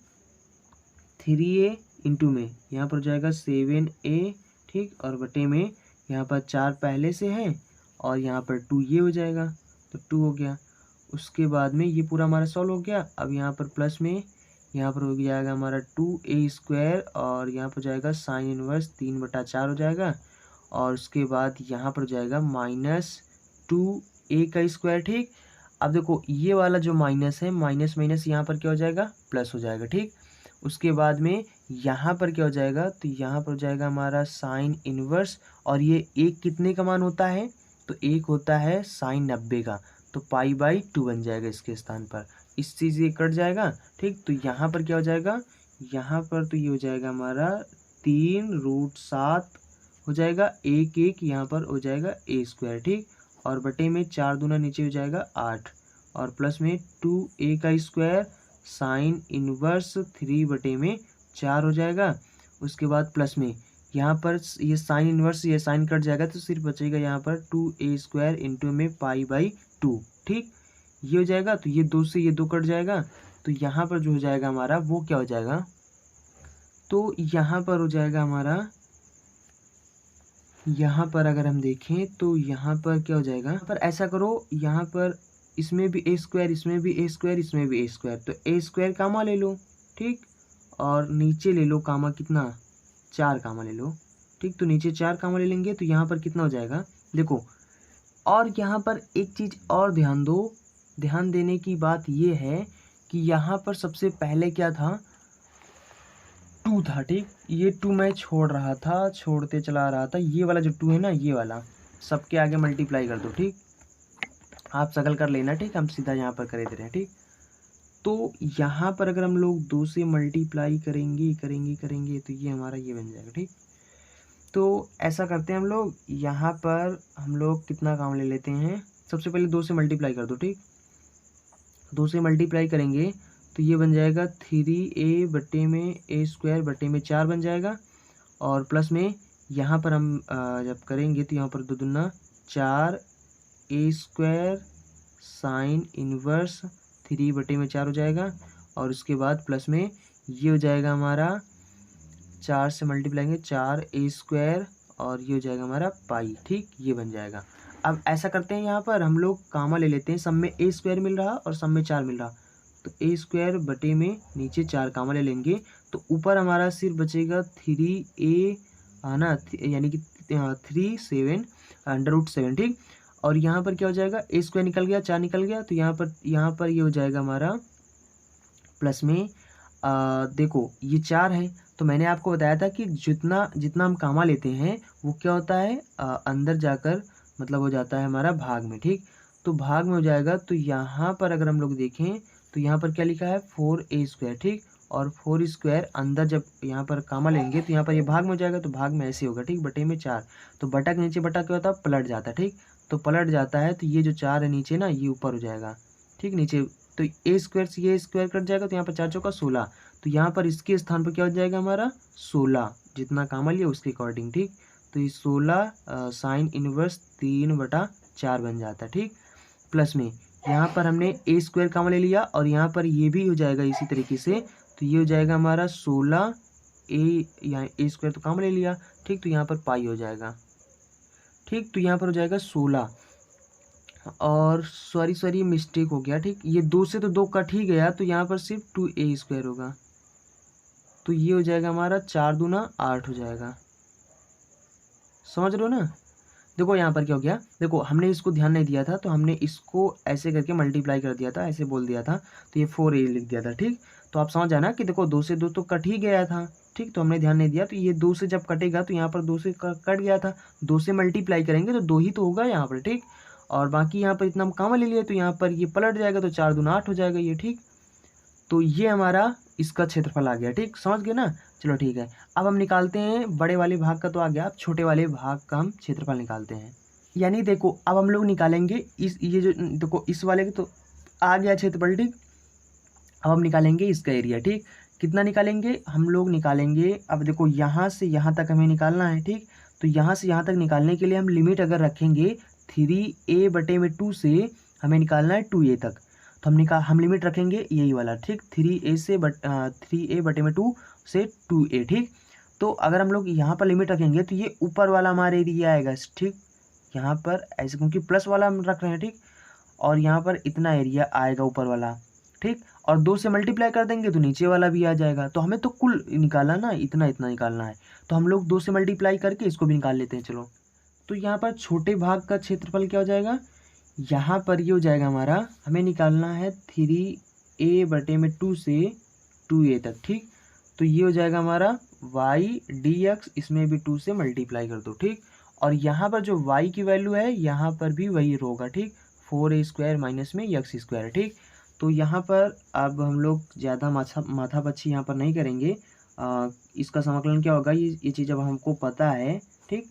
[SPEAKER 1] 3a इंटू में यहाँ पर हो जाएगा 7a। ठीक, और बटे में यहाँ पर 4 पहले से है, और यहाँ पर 2 ये हो जाएगा तो 2 हो गया। उसके बाद में ये पूरा हमारा सॉल्व हो गया। अब यहाँ पर प्लस में यहाँ पर हो जाएगा हमारा 2a², और यहाँ पर हो जाएगा साइन इनवर्स 3/4 हो जाएगा, और उसके बाद यहाँ पर हो जाएगा -2a²। ठीक, अब देखो ये वाला जो माइनस है, माइनस माइनस यहाँ पर क्या हो जाएगा, प्लस हो जाएगा। ठीक, उसके बाद में यहाँ पर क्या हो जाएगा, तो यहाँ पर हो जाएगा हमारा साइन इनवर्स, और ये 1 कितने का मान होता है, तो 1 होता है साइन 90 का, तो π/2 बन जाएगा इसके स्थान पर। इस चीज़ ये कट जाएगा। ठीक, तो यहाँ पर क्या हो जाएगा, यहाँ पर तो ये हो जाएगा हमारा 3√7 हो जाएगा, 1 यहाँ पर हो जाएगा a²। ठीक, और बटे में 4 दूना नीचे हो जाएगा 8, और प्लस में 2a² साइन इनवर्स 3 बटे में 4 हो जाएगा। उसके बाद प्लस में यहाँ पर ये साइन इनवर्स, ये साइन कट जाएगा तो सिर्फ बचेगा यहाँ पर 2a² इंटू में π/2। ठीक, ये हो जाएगा, तो ये 2 से ये 2 कट जाएगा, तो यहाँ पर जो हो जाएगा हमारा वो क्या हो जाएगा, तो यहाँ पर हो जाएगा हमारा, यहाँ पर अगर हम देखें तो यहाँ पर क्या हो जाएगा, यहाँ पर ऐसा करो, यहाँ पर इसमें भी a², इसमें भी a², इसमें भी a², तो a² कामा ले लो। ठीक, और नीचे ले लो कामा, कितना, 4 कामा ले लो। ठीक, तो नीचे 4 कामा ले लेंगे तो यहाँ पर कितना हो जाएगा, देखो। और यहाँ पर एक चीज़ और ध्यान दो, ध्यान देने की बात ये है कि यहाँ पर सबसे पहले क्या था, 2 था। ठीक, ये 2 मैं छोड़ रहा था, छोड़ते चला रहा था, ये वाला जो 2 है ना, ये वाला सबके आगे मल्टीप्लाई कर दो। ठीक, आप सकल कर लेना। ठीक, हम सीधा यहाँ पर करे दे रहे हैं। ठीक, तो यहाँ पर अगर हम लोग 2 से मल्टीप्लाई करेंगे तो ये हमारा ये बन जाएगा। ठीक, तो ऐसा करते हैं हम लोग, यहाँ पर हम लोग कितना काम ले लेते हैं, सबसे पहले 2 से मल्टीप्लाई कर दो। ठीक, 2 से मल्टीप्लाई करेंगे तो ये बन जाएगा 3a बटे में a² बटे में 4 बन जाएगा, और प्लस में यहाँ पर हम जब करेंगे तो यहाँ पर 2 दूना 4a² साइन इनवर्स 3 बटे में 4 हो जाएगा, और उसके बाद प्लस में ये हो जाएगा हमारा 4 से मल्टीप्लाई करेंगे 4a², और ये हो जाएगा हमारा पाई। ठीक, ये बन जाएगा। अब ऐसा करते हैं, यहाँ पर हम लोग कामा ले लेते हैं, सब में a² मिल रहा और सब में 4 मिल रहा, तो a² बटे में नीचे 4 कामा ले लेंगे तो ऊपर हमारा सिर्फ बचेगा 3a ना, यानी कि 3 √7। ठीक, और यहाँ पर क्या हो जाएगा, a² निकल गया, 4 निकल गया, तो यहाँ पर ये हो जाएगा हमारा प्लस में देखो ये 4 है तो मैंने आपको बताया था कि जितना जितना हम कामा लेते हैं वो क्या होता है, अंदर जाकर मतलब हो जाता है हमारा भाग में, ठीक। तो भाग में हो जाएगा, तो यहाँ पर अगर हम लोग देखें तो यहाँ पर क्या लिखा है 4a², ठीक। और 4² अंदर जब यहाँ पर कामा लेंगे तो यहाँ पर ये भाग में हो जाएगा, तो भाग में ऐसे होगा, ठीक, बटे में 4। तो बटा के नीचे बटा क्या होता है, पलट जाता है, ठीक। तो पलट जाता है तो ये जो 4 है नीचे ना, ये ऊपर हो जाएगा, ठीक, नीचे। तो a² से ये स्क्वायर कट जाएगा, तो यहाँ पर 4 चौका 16। तो यहाँ पर इसके स्थान पर क्या हो जाएगा हमारा 16, जितना कामा लिया उसके अकॉर्डिंग, ठीक। तो ये 16 साइन इनवर्स 3/4 बन जाता है, ठीक। प्लस में यहाँ पर हमने a² कामा ले लिया और यहाँ पर ये भी हो जाएगा इसी तरीके से। तो ये हो जाएगा हमारा 16 यहाँ a² तो कामा ले लिया, ठीक। तो यहाँ पर पाई हो जाएगा, ठीक। तो यहाँ पर हो जाएगा 16, और सॉरी मिस्टेक हो गया, ठीक। ये 2 से तो 2 कट ही गया, तो यहाँ पर सिर्फ 2a² होगा। तो ये हो जाएगा हमारा 4 दूना 8 हो जाएगा, समझ रहे हो ना। देखो यहाँ पर क्या हो गया, देखो हमने इसको ध्यान नहीं दिया था, तो हमने इसको ऐसे करके मल्टीप्लाई कर दिया था, ऐसे बोल दिया था, तो ये 4a लिख दिया था, ठीक। तो आप समझ जाना कि देखो 2 से 2 तो कट ही गया था, ठीक। तो हमने ध्यान नहीं दिया, तो ये 2 से जब कटेगा तो यहाँ पर 2 से कट गया था, 2 से मल्टीप्लाई करेंगे तो 2 ही तो होगा यहाँ पर, ठीक। और बाकी यहाँ पर इतना हम कामा ले लिए, तो यहाँ पर ये पलट जाएगा, तो 4 दूना 8 हो जाएगा ये, ठीक। तो ये हमारा इसका क्षेत्रफल आ गया, ठीक, समझ गए ना। चलो ठीक है, अब हम निकालते हैं बड़े वाले भाग का, तो आ गया, अब छोटे वाले भाग का हम क्षेत्रफल निकालते हैं। यानी देखो अब हम लोग निकालेंगे ये जो देखो इस वाले के तो आ गया क्षेत्रफल, ठीक। अब हम निकालेंगे इसका एरिया, ठीक। कितना निकालेंगे हम लोग, निकालेंगे अब देखो यहाँ से यहाँ तक हमें निकालना है, ठीक। तो यहाँ से यहाँ तक निकालने के लिए हम लिमिट अगर रखेंगे 3a/2 से हमें निकालना है 2a तक। तो हम लिमिट रखेंगे यही वाला, ठीक, 3a/2 से 2a, ठीक। तो अगर हम लोग यहाँ पर लिमिट रखेंगे तो ये ऊपर वाला हमारा एरिया आएगा, ठीक। यहाँ पर ऐसे क्योंकि प्लस वाला हम रख रहे हैं, ठीक। और यहाँ पर इतना एरिया आएगा ऊपर वाला, ठीक। और 2 से मल्टीप्लाई कर देंगे तो नीचे वाला भी आ जाएगा। तो हमें तो कुल निकाला ना, इतना इतना निकालना है, तो हम लोग 2 से मल्टीप्लाई करके इसको भी निकाल लेते हैं, चलो। तो यहाँ पर छोटे भाग का क्षेत्रफल क्या हो जाएगा, यहाँ पर ये हो जाएगा हमारा, हमें निकालना है 3a/2 से 2a तक, ठीक। तो ये हो जाएगा हमारा y dx, इसमें भी 2 से मल्टीप्लाई कर दो, ठीक। और यहाँ पर जो y की वैल्यू है यहाँ पर भी वही होगा, ठीक, 4a² माइनस में x², ठीक। तो यहाँ पर अब हम लोग ज़्यादा माथापच्ची यहाँ पर नहीं करेंगे, इसका समाकलन क्या होगा, ये चीज़ अब हमको पता है, ठीक।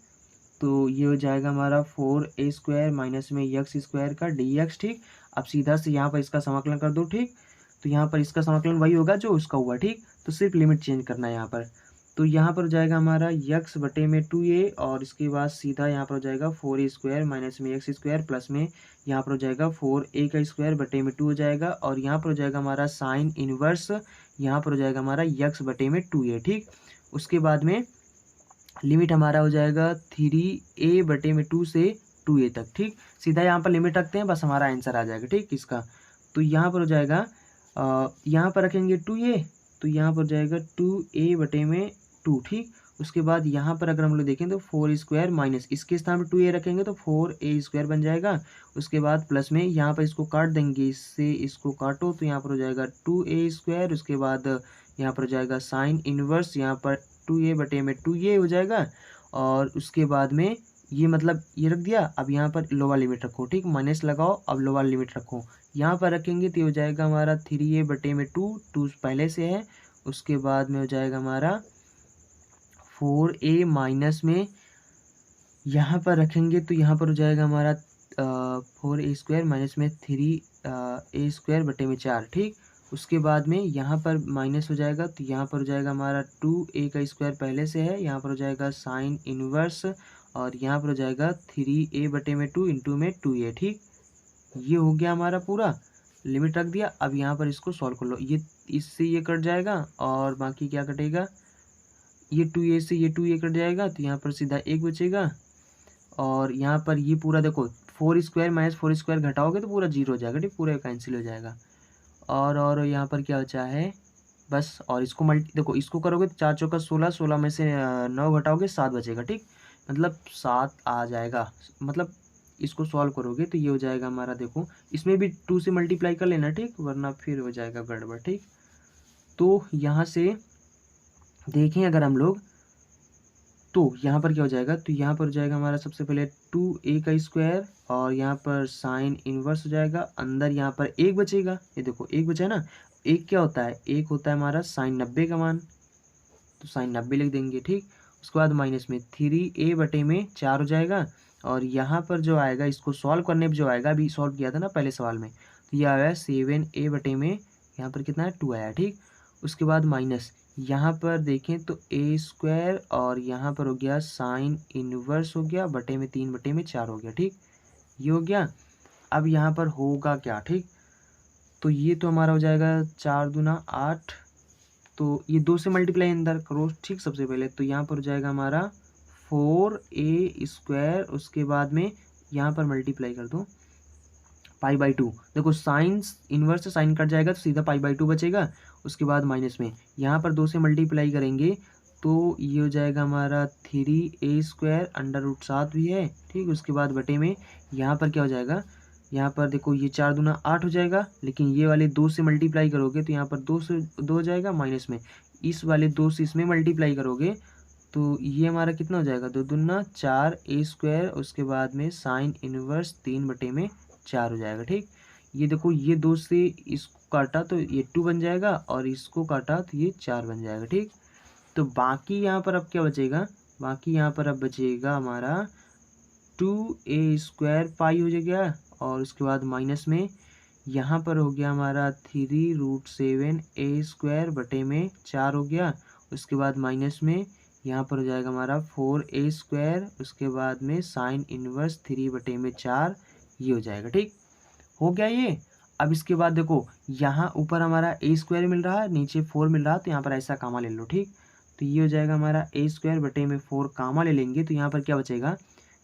[SPEAKER 1] तो ये हो जाएगा हमारा 4a² माइनस में x² का dx, ठीक। अब सीधा से यहाँ पर इसका समाकलन कर दो, ठीक। तो यहाँ पर इसका समाकलन वही होगा जो उसका हुआ, ठीक। तो सिर्फ लिमिट चेंज करना है यहाँ पर। तो यहाँ पर हो जाएगा हमारा x/2a, और इसके बाद सीधा यहाँ पर हो जाएगा 4a² माइनस में x² प्लस में यहाँ पर हो जाएगा 4a² हो जाएगा, और यहाँ पर हो जाएगा हमारा साइन इनवर्स, यहाँ पर हो जाएगा हमारा x/2a, ठीक। उसके बाद में लिमिट हमारा हो जाएगा 3a/2 से 2a तक, ठीक। सीधा यहाँ पर लिमिट रखते हैं, बस हमारा आंसर आ जाएगा, ठीक, इसका। तो यहाँ पर हो जाएगा यहाँ पर रखेंगे 2a, तो यहाँ पर जाएगा 2a/2, ठीक। उसके बाद यहाँ पर अगर हम लोग देखें तो 4a² माइनस इसके स्थान पर 2a रखेंगे तो 4a² बन जाएगा। उसके बाद प्लस में यहाँ पर इसको काट देंगे, इससे इसको काटो तो यहाँ पर हो जाएगा 2a²। उसके बाद यहाँ पर हो जाएगा साइन इनवर्स, यहाँ पर 2a/2a हो जाएगा। और उसके बाद में ये मतलब ये रख दिया। अब यहाँ पर लोअर लिमिट रखो, ठीक, माइनस लगाओ, अब लोअर लिमिट रखो। यहाँ पर रखेंगे तो ये हो जाएगा हमारा 3a/2, 2 पहले से है। उसके बाद में हो जाएगा हमारा 4a माइनस में यहाँ पर रखेंगे तो यहाँ पर हो जाएगा हमारा 4a² माइनस में 3a²/4, ठीक। उसके बाद में यहाँ पर माइनस हो जाएगा तो यहाँ पर हो जाएगा हमारा 2a² पहले से है, यहाँ पर हो जाएगा साइन इनवर्स, और यहाँ पर हो जाएगा 3a/2 इंटू में 2a, ठीक। ये हो गया हमारा पूरा, लिमिट रख दिया। अब यहाँ पर इसको सॉल्व कर लो, ये इससे ये कट जाएगा और बाकी क्या कटेगा, ये 2a से ये 2a कट जाएगा तो यहाँ पर सीधा 1 बचेगा। और यहाँ पर ये पूरा देखो 4² माइनस 4² घटाओगे तो पूरा 0 हो जाएगा, ठीक, पूरा कैंसिल हो जाएगा। और यहाँ पर क्या बचा है बस, और इसको देखो इसको करोगे तो 4 चौका 16, 16 में से 9 घटाओगे 7 बचेगा, ठीक, मतलब 7 आ जाएगा। मतलब इसको सॉल्व करोगे तो ये हो जाएगा हमारा, देखो इसमें भी 2 से मल्टीप्लाई कर लेना, ठीक, वरना फिर हो जाएगा गड़बड़, ठीक। तो यहाँ से देखें अगर हम लोग, तो यहाँ पर क्या हो जाएगा, तो यहाँ पर हो जाएगा हमारा सबसे पहले 2a का स्क्वायर, और यहाँ पर साइन इनवर्स हो जाएगा, अंदर यहाँ पर एक बचेगा, ये देखो एक बचा है ना। एक क्या होता है, एक होता है हमारा साइन 90 का मान, तो साइन 90 लिख देंगे, ठीक। उसके बाद माइनस में 3a/4 हो जाएगा, और यहाँ पर जो आएगा, इसको सॉल्व करने पर जो आएगा, अभी सॉल्व किया था ना पहले सवाल में, तो ये आया 7a/, यहाँ पर कितना है 2 आया, ठीक। उसके बाद माइनस, यहाँ पर देखें तो a² और यहाँ पर हो गया साइन इनवर्स हो गया, बटे में 3/4 हो गया, ठीक। ये हो गया। अब यहाँ पर होगा क्या, ठीक, तो ये तो हमारा हो जाएगा 4 दूना 8, तो ये 2 से मल्टीप्लाई अंदर करो, ठीक। सबसे पहले तो यहाँ पर हो जाएगा हमारा 4a², उसके बाद में यहाँ पर मल्टीप्लाई कर दो π/2, देखो साइन इनवर्स से साइन कट जाएगा तो सीधा π/2 बचेगा। उसके बाद माइनस में यहाँ पर 2 से मल्टीप्लाई करेंगे तो ये हो जाएगा हमारा 3a² √7 भी है, ठीक। उसके बाद बटे में यहाँ पर क्या हो जाएगा, यहाँ पर देखो ये 4 दूना 8 हो जाएगा, लेकिन ये वाले 2 से मल्टीप्लाई करोगे तो यहाँ पर 2 से 2 हो जाएगा, माइनस में इस वाले 2 से इसमें मल्टीप्लाई करोगे तो ये हमारा कितना हो जाएगा, 2 दूना 4a², उसके बाद में साइन इनवर्स 3/4 हो जाएगा, ठीक। ये देखो ये 2 से इसको काटा तो ये 2 बन जाएगा, और इसको काटा तो ये 4 बन जाएगा, ठीक। तो बाकी यहाँ पर अब क्या बचेगा, बाकी यहाँ पर अब बचेगा हमारा 2a² पाई हो जाएगा, और उसके बाद माइनस में यहाँ पर हो गया हमारा 3√7a² बटे में 4 हो गया। उसके बाद माइनस में यहाँ पर हो जाएगा हमारा 4a², उसके बाद में साइन इनवर्स 3/4, ये हो जाएगा, ठीक। हो गया ये। अब इसके बाद देखो यहाँ ऊपर हमारा a² मिल रहा है, नीचे 4 मिल रहा है, तो यहाँ पर ऐसा कामा ले लो, ठीक। तो ये हो जाएगा हमारा a² बटे में 4 कामा ले लेंगे तो यहाँ पर क्या बचेगा,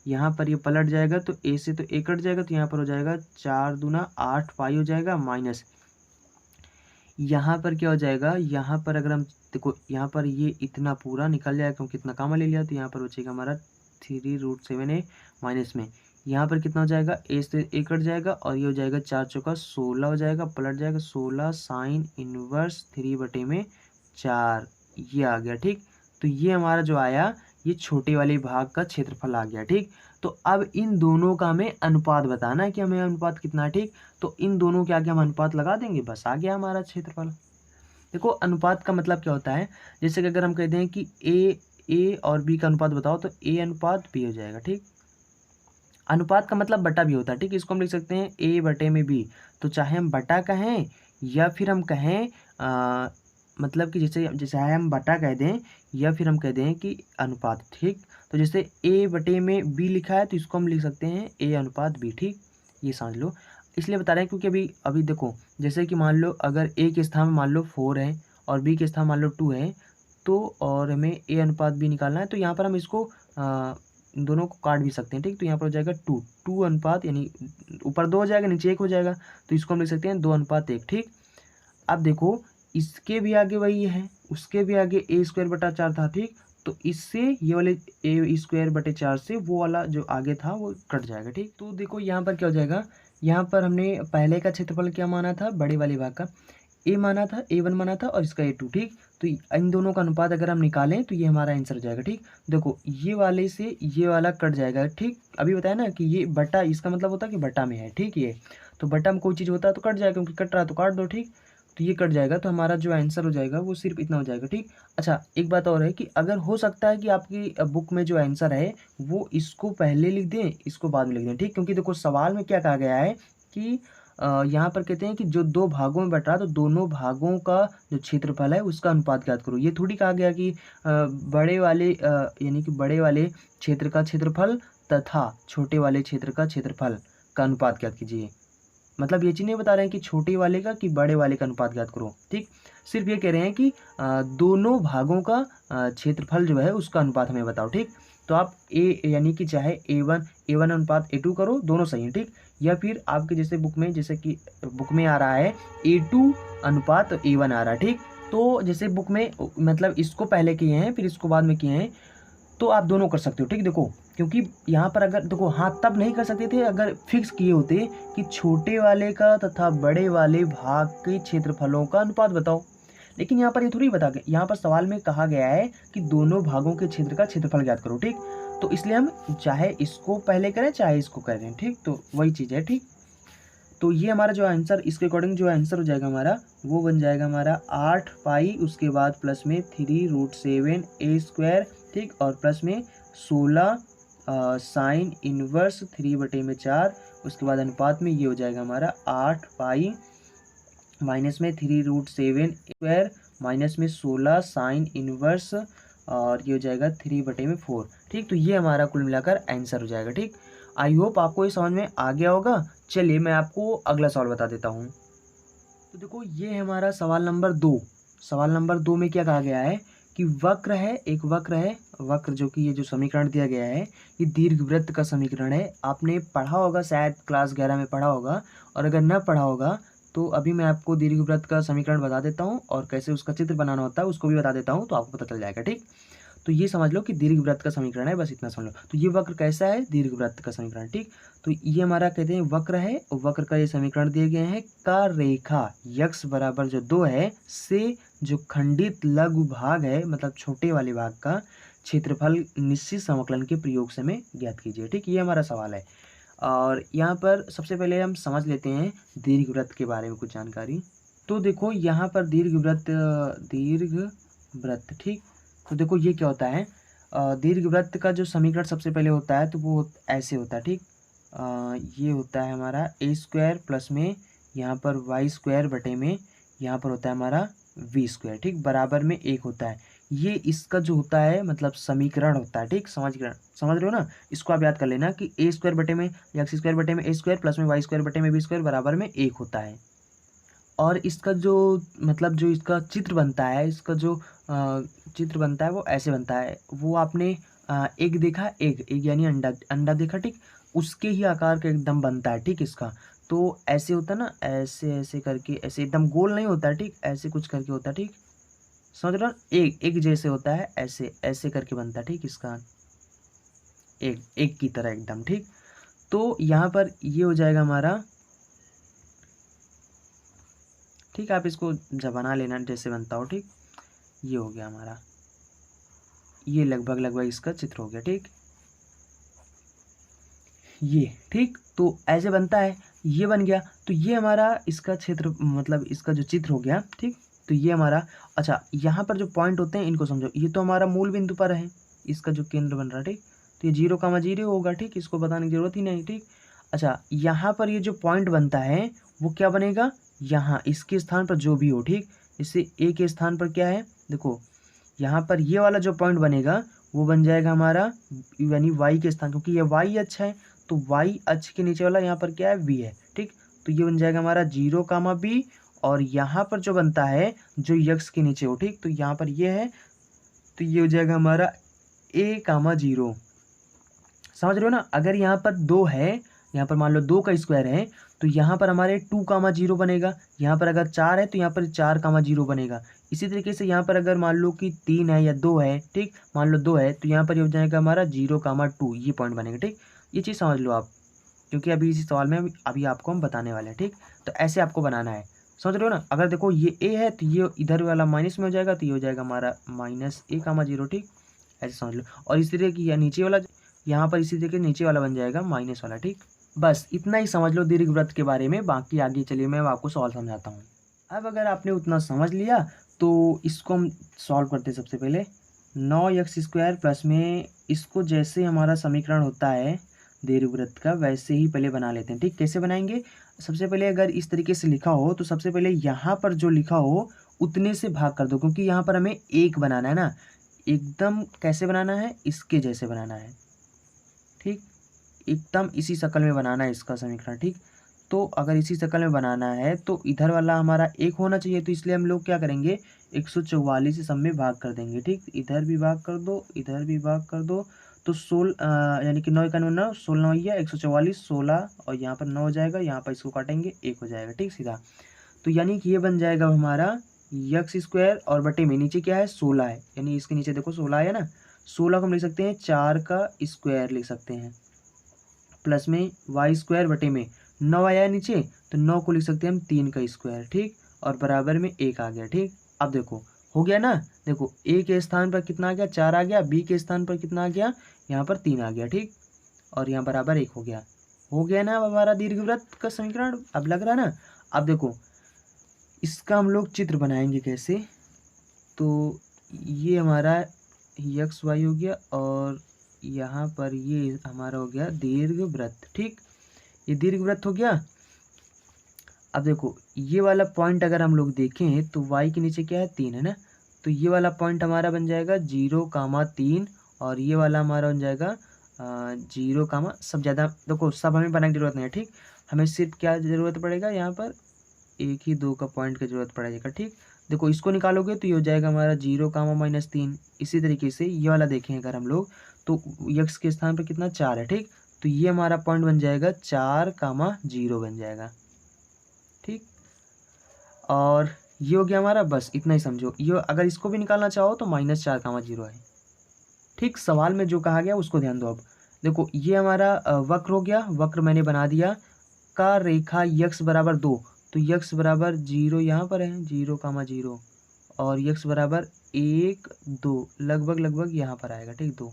[SPEAKER 1] यहाँ पर ये पलट जाएगा तो a से तो a कट जाएगा, तो यहाँ पर हो जाएगा 4 दूना 8 पाई हो जाएगा, माइनस यहाँ पर क्या हो जाएगा, यहाँ पर अगर हम देखो यहाँ पर ये इतना पूरा निकल जाएगा क्योंकि इतना कामा ले लिया, तो यहाँ पर बचेगा हमारा 3√7a, माइनस में यहाँ पर कितना हो जाएगा, a से a कट जाएगा, और ये हो जाएगा 4 चौका 16 हो जाएगा, पलट जाएगा 16 साइन इनवर्स 3/4, ये आ गया, ठीक। तो ये हमारा जो आया, ये छोटे वाले भाग का क्षेत्रफल आ गया, ठीक। तो अब इन दोनों का हमें अनुपात बताना है कि हमें अनुपात कितना है, ठीक। तो इन दोनों के आगे हम अनुपात लगा देंगे, बस आ गया हमारा क्षेत्रफल। देखो अनुपात का मतलब क्या होता है, जैसे कि अगर हम कहते हैं कि a और b का अनुपात बताओ तो a अनुपात b हो जाएगा, ठीक। अनुपात का मतलब बटा भी होता है, ठीक। इसको हम लिख सकते हैं a बटे में b, तो चाहे हम बटा कहें या फिर हम कहें मतलब कि जैसे जैसे हम बटा कह दें या फिर हम कह दें कि अनुपात, ठीक। तो जैसे a बटे में b लिखा है तो इसको हम लिख सकते हैं a अनुपात b, ठीक। ये समझ लो, इसलिए बता रहे हैं क्योंकि अभी अभी देखो जैसे कि मान लो अगर a के स्थान में मान लो 4 है और b के स्थान मान लो 2 है, तो और हमें a अनुपात b निकालना है, तो यहाँ पर हम इसको दोनों को काट भी सकते हैं, ठीक। तो यहाँ पर हो जाएगा 2 अनुपात, यानी ऊपर 2 हो जाएगा नीचे 1 हो जाएगा, तो इसको हम लिख सकते हैं 2:1, ठीक। अब देखो इसके भी आगे वही है, उसके भी आगे a² बटा 4 था, ठीक। तो इससे ये वाले a² बटे 4 से वो वाला जो आगे था वो कट जाएगा, ठीक। तो देखो यहाँ पर क्या हो जाएगा, यहाँ पर हमने पहले का क्षेत्रफल क्या माना था, बड़े वाले भाग का a माना था, a1 माना था, और इसका a2, ठीक। तो इन दोनों का अनुपात अगर हम निकालें तो ये हमारा आंसर हो जाएगा, ठीक। देखो ये वाले से ये वाला कट जाएगा, ठीक। अभी बताया ना कि ये बटा, इसका मतलब होता है कि बटा में है, ठीक। ये तो बटा में कोई चीज़ होता है तो कट जाएगा, क्योंकि कट रहा है तो काट दो, ठीक। तो ये कट जाएगा, तो हमारा जो आंसर हो जाएगा वो सिर्फ इतना हो जाएगा, ठीक। अच्छा एक बात और है कि अगर हो सकता है कि आपकी बुक में जो आंसर है वो इसको पहले लिख दें, इसको बाद में लिख दें, ठीक। क्योंकि देखो सवाल में क्या कहा गया है कि यहाँ पर कहते हैं कि जो 2 भागों में बटा तो दोनों भागों का जो क्षेत्रफल है उसका अनुपात ज्ञात करो। ये थोड़ी कहा गया कि बड़े वाले यानी कि बड़े वाले क्षेत्र का क्षेत्रफल तथा छोटे वाले क्षेत्र का क्षेत्रफल का अनुपात ज्ञात कीजिए। मतलब ये चीज़ नहीं बता रहे हैं कि छोटे वाले का कि बड़े वाले का अनुपात ज्ञात करो, ठीक। सिर्फ ये कह रहे हैं कि दोनों भागों का क्षेत्रफल जो है उसका अनुपात हमें बताओ, ठीक। तो आप यानी कि चाहे a1 अनुपात a2 करो, दोनों सही है, ठीक। या फिर आपके जैसे बुक में, जैसे कि बुक में आ रहा है a2 अनुपात a1 आ रहा है, ठीक। तो जैसे बुक में मतलब इसको पहले किए हैं फिर इसको बाद में किए हैं, तो आप दोनों कर सकते हो, ठीक। देखो क्योंकि यहाँ पर अगर देखो हाँ तब नहीं कर सकते थे अगर फिक्स किए होते कि छोटे वाले का तथा बड़े वाले भाग के क्षेत्रफलों का अनुपात बताओ, लेकिन यहाँ पर ये थोड़ी बता गया, यहाँ पर सवाल में कहा गया है कि दोनों भागों के क्षेत्र का क्षेत्रफल ज्ञात करो, ठीक। तो इसलिए हम चाहे इसको पहले करें चाहे इसको करें, ठीक। तो वही चीज़ है, ठीक। तो ये हमारा जो आंसर, इसके अकॉर्डिंग जो आंसर हो जाएगा हमारा, वो बन जाएगा हमारा 8 पाई, उसके बाद प्लस में 3√7a², ठीक। और प्लस में 16 साइन इनवर्स 3/4, उसके बाद अनुपात में ये हो जाएगा हमारा 8 पाई माइनस में 3√7 माइनस में 16 साइन इनवर्स, और ये हो जाएगा 3/4, ठीक। तो ये हमारा कुल मिलाकर आंसर हो जाएगा, ठीक। आई होप आपको ये समझ में आ गया होगा। चलिए मैं आपको अगला सवाल बता देता हूँ। तो देखो ये है हमारा सवाल नंबर 2। सवाल नंबर 2 में क्या कहा गया है कि वक्र है, एक वक्र है, वक्र जो कि ये जो समीकरण दिया गया है ये दीर्घवृत्त का समीकरण है। आपने पढ़ा होगा, शायद क्लास 11 में पढ़ा होगा, और अगर न पढ़ा होगा तो अभी मैं आपको दीर्घवृत्त का समीकरण बता देता हूँ और कैसे उसका चित्र बनाना होता है उसको भी बता देता हूँ, तो आपको पता चल जाएगा, ठीक। तो ये समझ लो कि दीर्घवृत्त का समीकरण है, बस इतना समझ लो। तो ये वक्र कैसा है, दीर्घवृत्त का समीकरण, ठीक। तो ये हमारा कहते हैं वक्र है, और वक्र का ये समीकरण दिए गए हैं का रेखा यक्स बराबर जो 2 है से जो खंडित लघु भाग है, मतलब छोटे वाले भाग का क्षेत्रफल निश्चित समाकलन के प्रयोग से में ज्ञात कीजिए, ठीक। ये हमारा सवाल है। और यहाँ पर सबसे पहले हम समझ लेते हैं दीर्घवृत्त के बारे में कुछ जानकारी। तो देखो यहाँ पर दीर्घवृत्त, ठीक। तो देखो ये क्या होता है, दीर्घवृत्त का जो समीकरण सबसे पहले होता है तो वो ऐसे होता है, ठीक। ये होता है हमारा a² प्लस में यहाँ पर y² बटे में यहाँ पर होता है हमारा v², ठीक, बराबर में 1 होता है। ये इसका जो होता है मतलब समीकरण होता है, ठीक। समझ रहे हो ना। इसको आप याद कर लेना कि a² बटे में x² बटे में a² प्लस में y² बटे में v² बराबर में 1 होता है। और इसका जो मतलब जो इसका चित्र बनता है, इसका जो चित्र बनता है वो ऐसे बनता है। वो आपने एग देखा, एग यानी अंडा देखा, ठीक। उसके ही आकार का एकदम बनता है, ठीक। इसका तो ऐसे होता है ना, ऐसे ऐसे करके, ऐसे एकदम गोल नहीं होता है, ठीक। ऐसे कुछ करके होता है, ठीक। समझ रहे हो, एग जैसे होता है, ऐसे ऐसे करके बनता है, ठीक। इसका एग की तरह एकदम, ठीक। तो यहाँ पर ये हो जाएगा हमारा, ठीक। आप इसको जब बना लेना जैसे बनता हो, ठीक। ये हो गया हमारा, ये लगभग इसका चित्र हो गया, ठीक। ये, ठीक। तो ऐसे बनता है, ये बन गया। तो ये हमारा इसका क्षेत्र मतलब इसका जो चित्र हो गया, ठीक। तो ये हमारा, अच्छा यहाँ पर जो पॉइंट होते हैं इनको समझो। ये तो हमारा मूल बिंदु पर है, इसका जो केंद्र बन रहा है, ठीक। तो ये 0,0 होगा, ठीक। इसको बताने की जरूरत ही नहीं, ठीक। अच्छा यहाँ पर ये जो पॉइंट बनता है वो क्या बनेगा, यहाँ इसके स्थान पर जो भी हो, ठीक। इससे ए के स्थान पर क्या है, देखो यहाँ पर ये वाला जो पॉइंट बनेगा वो बन जाएगा हमारा यानी वाई के स्थान, क्योंकि ये वाई अक्ष है तो वाई अक्ष के नीचे वाला यहाँ पर क्या है, बी है, ठीक। तो ये बन जाएगा हमारा 0,b, और यहाँ पर जो बनता है जो यक्स के नीचे हो, ठीक। तो यहाँ पर ये है, तो ये हो जाएगा हमारा a,0। समझ रहे हो ना। अगर यहाँ पर 2 है, यहाँ पर मान लो 2 का स्क्वायर है, तो यहाँ पर हमारे 2,0 बनेगा। यहाँ पर अगर 4 है तो यहाँ पर 4,0 बनेगा। इसी तरीके से यहाँ पर अगर मान लो कि 3 है या 2 है, ठीक, मान लो 2 है तो यहाँ पर ये हो जाएगा हमारा 0,2, ये पॉइंट बनेगा, ठीक। ये चीज़ समझ लो आप, क्योंकि अभी इसी सवाल में अभी आपको हम बताने वाले हैं, ठीक। तो ऐसे आपको बनाना है, समझ रहे हो ना। अगर देखो ये a है तो ये इधर वाला माइनस में हो जाएगा, तो ये हो जाएगा हमारा -a,0, ठीक। ऐसे समझ लो। और इसी तरीके की नीचे वाला, यहाँ पर इसी तरीके नीचे वाला बन जाएगा माइनस वाला, ठीक। बस इतना ही समझ लो दीर्घवृत्त के बारे में। बाकी आगे चलिए मैं आपको सवाल समझाता हूँ। अब अगर आपने उतना समझ लिया तो इसको हम सॉल्व करते हैं। सबसे पहले 9x² प्लस में इसको जैसे हमारा समीकरण होता है दीर्घवृत्त का वैसे ही पहले बना लेते हैं, ठीक। कैसे बनाएंगे, सबसे पहले अगर इस तरीके से लिखा हो तो सबसे पहले यहाँ पर जो लिखा हो उतने से भाग कर दो, क्योंकि यहाँ पर हमें 1 बनाना है ना। एकदम कैसे बनाना है, इसके जैसे बनाना है, ठीक। एकदम इसी शक्ल में बनाना है इसका समीकरण, ठीक। तो अगर इसी शक्ल में बनाना है तो इधर वाला हमारा 1 होना चाहिए, तो इसलिए हम लोग क्या करेंगे 144 से सब में भाग कर देंगे, ठीक। इधर भी भाग कर दो, इधर भी भाग कर दो। तो 16 यानी कि 9 का 9, 16 या 144, 16 और यहाँ पर 9 हो जाएगा, यहाँ पर इसको काटेंगे 1 हो जाएगा, ठीक सीधा। तो यानी कि ये बन जाएगा हमारा x² और बटे में नीचे क्या है 16 है, यानी इसके नीचे देखो 16 है ना। 16 को हम लिख सकते हैं 4 का स्क्वायर लिख सकते हैं, प्लस में y² बटे में 9 आया नीचे तो 9 को लिख सकते हैं हम 3 का स्क्वायर, ठीक। और बराबर में 1 आ गया, ठीक। अब देखो हो गया ना, देखो ए के स्थान पर कितना आ गया 4 आ गया, बी के स्थान पर कितना आ गया यहाँ पर 3 आ गया, ठीक, और यहाँ बराबर 1 हो गया ना अब हमारा दीर्घवृत्त का समीकरण। अब लग रहा ना। अब देखो इसका हम लोग चित्र बनाएंगे कैसे, तो ये हमारा एक्स वाई हो गया और यहाँ पर ये हमारा हो गया दीर्घवृत्त, ठीक, ये दीर्घवृत्त हो गया। अब देखो ये वाला पॉइंट अगर हम लोग देखें तो y के नीचे क्या है 3 है ना, तो ये वाला पॉइंट हमारा बन जाएगा 0,3 और ये वाला हमारा बन जाएगा 0, सब ज़्यादा देखो सब हमें बनाने की जरूरत नहीं है, ठीक, हमें सिर्फ क्या ज़रूरत पड़ेगा यहाँ पर 1 ही 2 का पॉइंट की जरूरत पड़ेगा, ठीक। देखो इसको निकालोगे तो ये हो जाएगा हमारा 0, इसी तरीके से ये वाला देखें अगर हम लोग तो x के स्थान पर कितना 4 है, ठीक, तो ये हमारा पॉइंट बन जाएगा 4,0 बन जाएगा, ठीक। और ये हो गया हमारा, बस इतना ही समझो। ये अगर इसको भी निकालना चाहो तो -4,0 है, ठीक। सवाल में जो कहा गया उसको ध्यान दो। अब देखो ये हमारा वक्र हो गया, वक्र मैंने बना दिया का रेखा x बराबर 2, तो x बराबर 0 यहाँ पर है 0,0 और x बराबर 1 2 लगभग यहाँ पर आएगा, ठीक 2,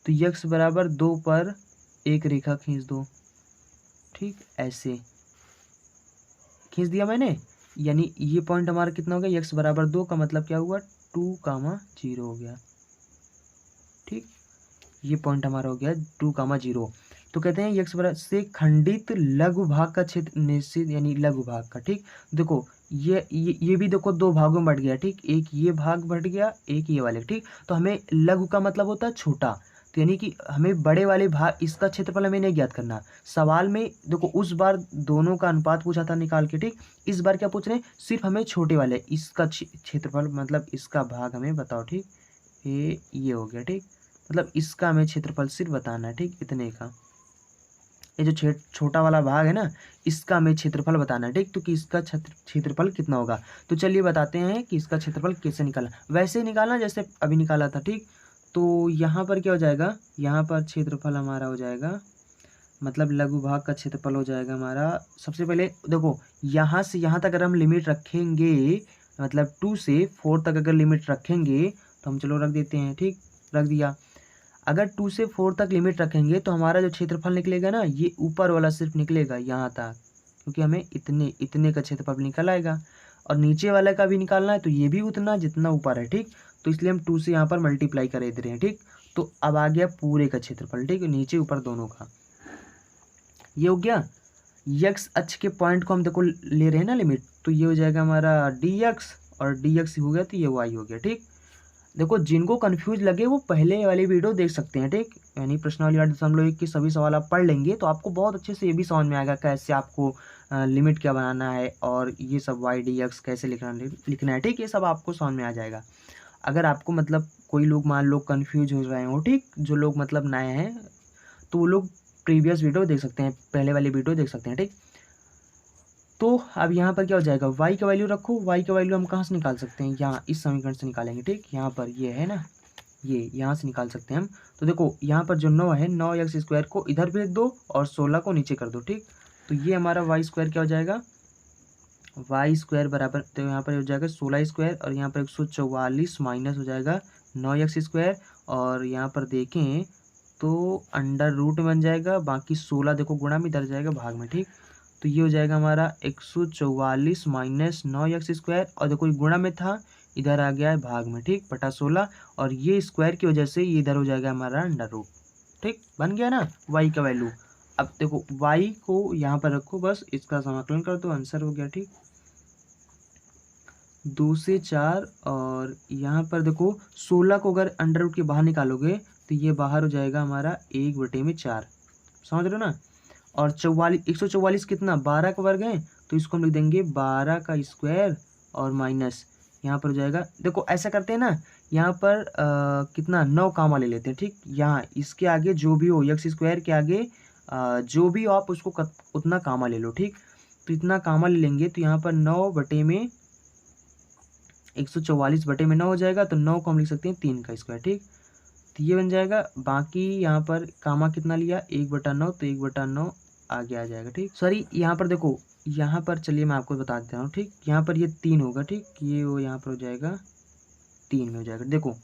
[SPEAKER 1] तो x बराबर 2 पर एक रेखा खींच दो, ठीक, ऐसे खींच दिया मैंने, यानी ये पॉइंट हमारा कितना हो गया x बराबर 2 का मतलब क्या हुआ 2,0 हो गया, ठीक, ये पॉइंट हमारा हो गया 2,0। तो कहते हैं x बराबर से खंडित लघु भाग का क्षेत्र निश्चित, यानी लघु भाग का, ठीक। देखो ये भी देखो दो भागों में बट गया, ठीक, एक ये भाग बट गया एक ये वाले, ठीक। तो हमें लघु का मतलब होता है छोटा, तो यानी कि हमें बड़े वाले भाग इसका क्षेत्रफल हमें नहीं ज्ञात करना। सवाल में देखो उस बार दोनों का अनुपात पूछा था निकाल के, ठीक, इस बार क्या पूछ रहे हैं सिर्फ हमें छोटे वाले इसका क्षेत्रफल मतलब इसका भाग हमें बताओ, ठीक, ये हो गया, ठीक, मतलब इसका हमें क्षेत्रफल सिर्फ बताना है, ठीक, इतने का, ये जो छोटा वाला भाग है ना इसका हमें क्षेत्रफल बताना है, ठीक, तो कि इसका क्षेत्रफल कितना होगा। तो चलिए बताते हैं कि इसका क्षेत्रफल कैसे निकालना, वैसे ही निकालना जैसे अभी निकाला था, ठीक। तो यहाँ पर क्या हो जाएगा, यहाँ पर क्षेत्रफल हमारा हो जाएगा मतलब लघु भाग का क्षेत्रफल हो जाएगा हमारा। सबसे पहले देखो यहाँ से यहाँ तक अगर हम लिमिट रखेंगे मतलब 2 से 4 तक अगर लिमिट रखेंगे तो हम चलो रख देते हैं, ठीक, रख दिया। अगर 2 से 4 तक लिमिट रखेंगे तो हमारा जो क्षेत्रफल निकलेगा ना ये ऊपर वाला सिर्फ निकलेगा यहाँ तक, क्योंकि हमें इतने का क्षेत्रफल निकल आएगा और नीचे वाले का भी निकालना है तो ये भी उतना जितना ऊपर है, ठीक। तो इसलिए हम 2 से यहाँ पर मल्टीप्लाई कर दे रहे हैं, ठीक। तो अब आ गया पूरे का क्षेत्रफल, ठीक, नीचे ऊपर दोनों का, ये हो गया। x अक्ष के पॉइंट को हम देखो ले रहे हैं ना लिमिट, तो ये हो जाएगा हमारा dx और dx हो गया तो ये y हो गया, ठीक। देखो जिनको कंफ्यूज लगे वो पहले वाली वीडियो देख सकते हैं, ठीक, यानी प्रश्नावली 8.1 की सभी सवाल आप पढ़ लेंगे तो आपको बहुत अच्छे से ये भी समझ में आएगा कैसे आपको लिमिट क्या बनाना है और ये सब y dx कैसे लिखना है, ठीक, ये सब आपको समझ में आ जाएगा। अगर आपको मतलब कोई लोग मान लो कंफ्यूज हो रहे हो, ठीक, जो लोग मतलब नए हैं तो वो लोग प्रीवियस वीडियो देख सकते हैं, पहले वाली वीडियो देख सकते हैं, ठीक। तो अब यहाँ पर क्या हो जाएगा y का वैल्यू रखो, y का वैल्यू हम कहाँ से निकाल सकते हैं, यहाँ इस समीकरण से निकालेंगे, ठीक, यहाँ पर ये है ना ये यहाँ से निकाल सकते हैं हम। तो देखो यहाँ पर जो 9 है 9x² को इधर भेज दो और 16 को नीचे कर दो, ठीक। तो ये हमारा y² क्या हो जाएगा y² बराबर, तो यहाँ पर हो जाएगा 16² और यहाँ पर 144 माइनस हो जाएगा 9x² और यहाँ पर देखें तो अंडर रूट बन जाएगा, बाकी 16 देखो गुणा में इधर जाएगा भाग में, ठीक। तो ये हो जाएगा हमारा 144 माइनस 9x² और देखो गुणा में था इधर आ गया है भाग में, ठीक, बटा 16 और ये स्क्वायर की वजह से ये इधर हो जाएगा हमारा अंडर रूट, ठीक, बन गया ना y का वैल्यू। अब देखो y को यहाँ पर रखो, बस इसका समाकलन कर दो, आंसर हो गया, ठीक, 2 से 4 और यहाँ पर देखो 16 को अगर अंडर रूट के बाहर निकालोगे तो ये बाहर हो जाएगा हमारा 1/4, समझ रहे हो ना। और 144 कितना 12 का वर्ग है तो इसको हम लिख देंगे 12 का स्क्वायर और माइनस यहाँ पर हो जाएगा। देखो ऐसा करते हैं ना, यहाँ पर कितना 9 कामा ले लेते हैं, ठीक, यहाँ इसके आगे जो भी हो x² के आगे जो भी हो आप उसको उतना कामा ले लो, ठीक। तो इतना कामा ले लेंगे तो यहाँ पर 144/9 हो जाएगा, तो 9 को हम लिख सकते हैं 3 का स्क्वायर, ठीक। तो ये बन जाएगा, बाकी यहाँ पर कामा कितना लिया 1/9 तो 1/9 आगे आ जाएगा। ठीक, सॉरी यहाँ पर देखो, यहाँ पर चलिए मैं आपको बता देता हूँ। ठीक, यहाँ पर ये 3 होगा। ठीक, ये वो यहाँ पर हो जाएगा 3 में हो जाएगा। देखो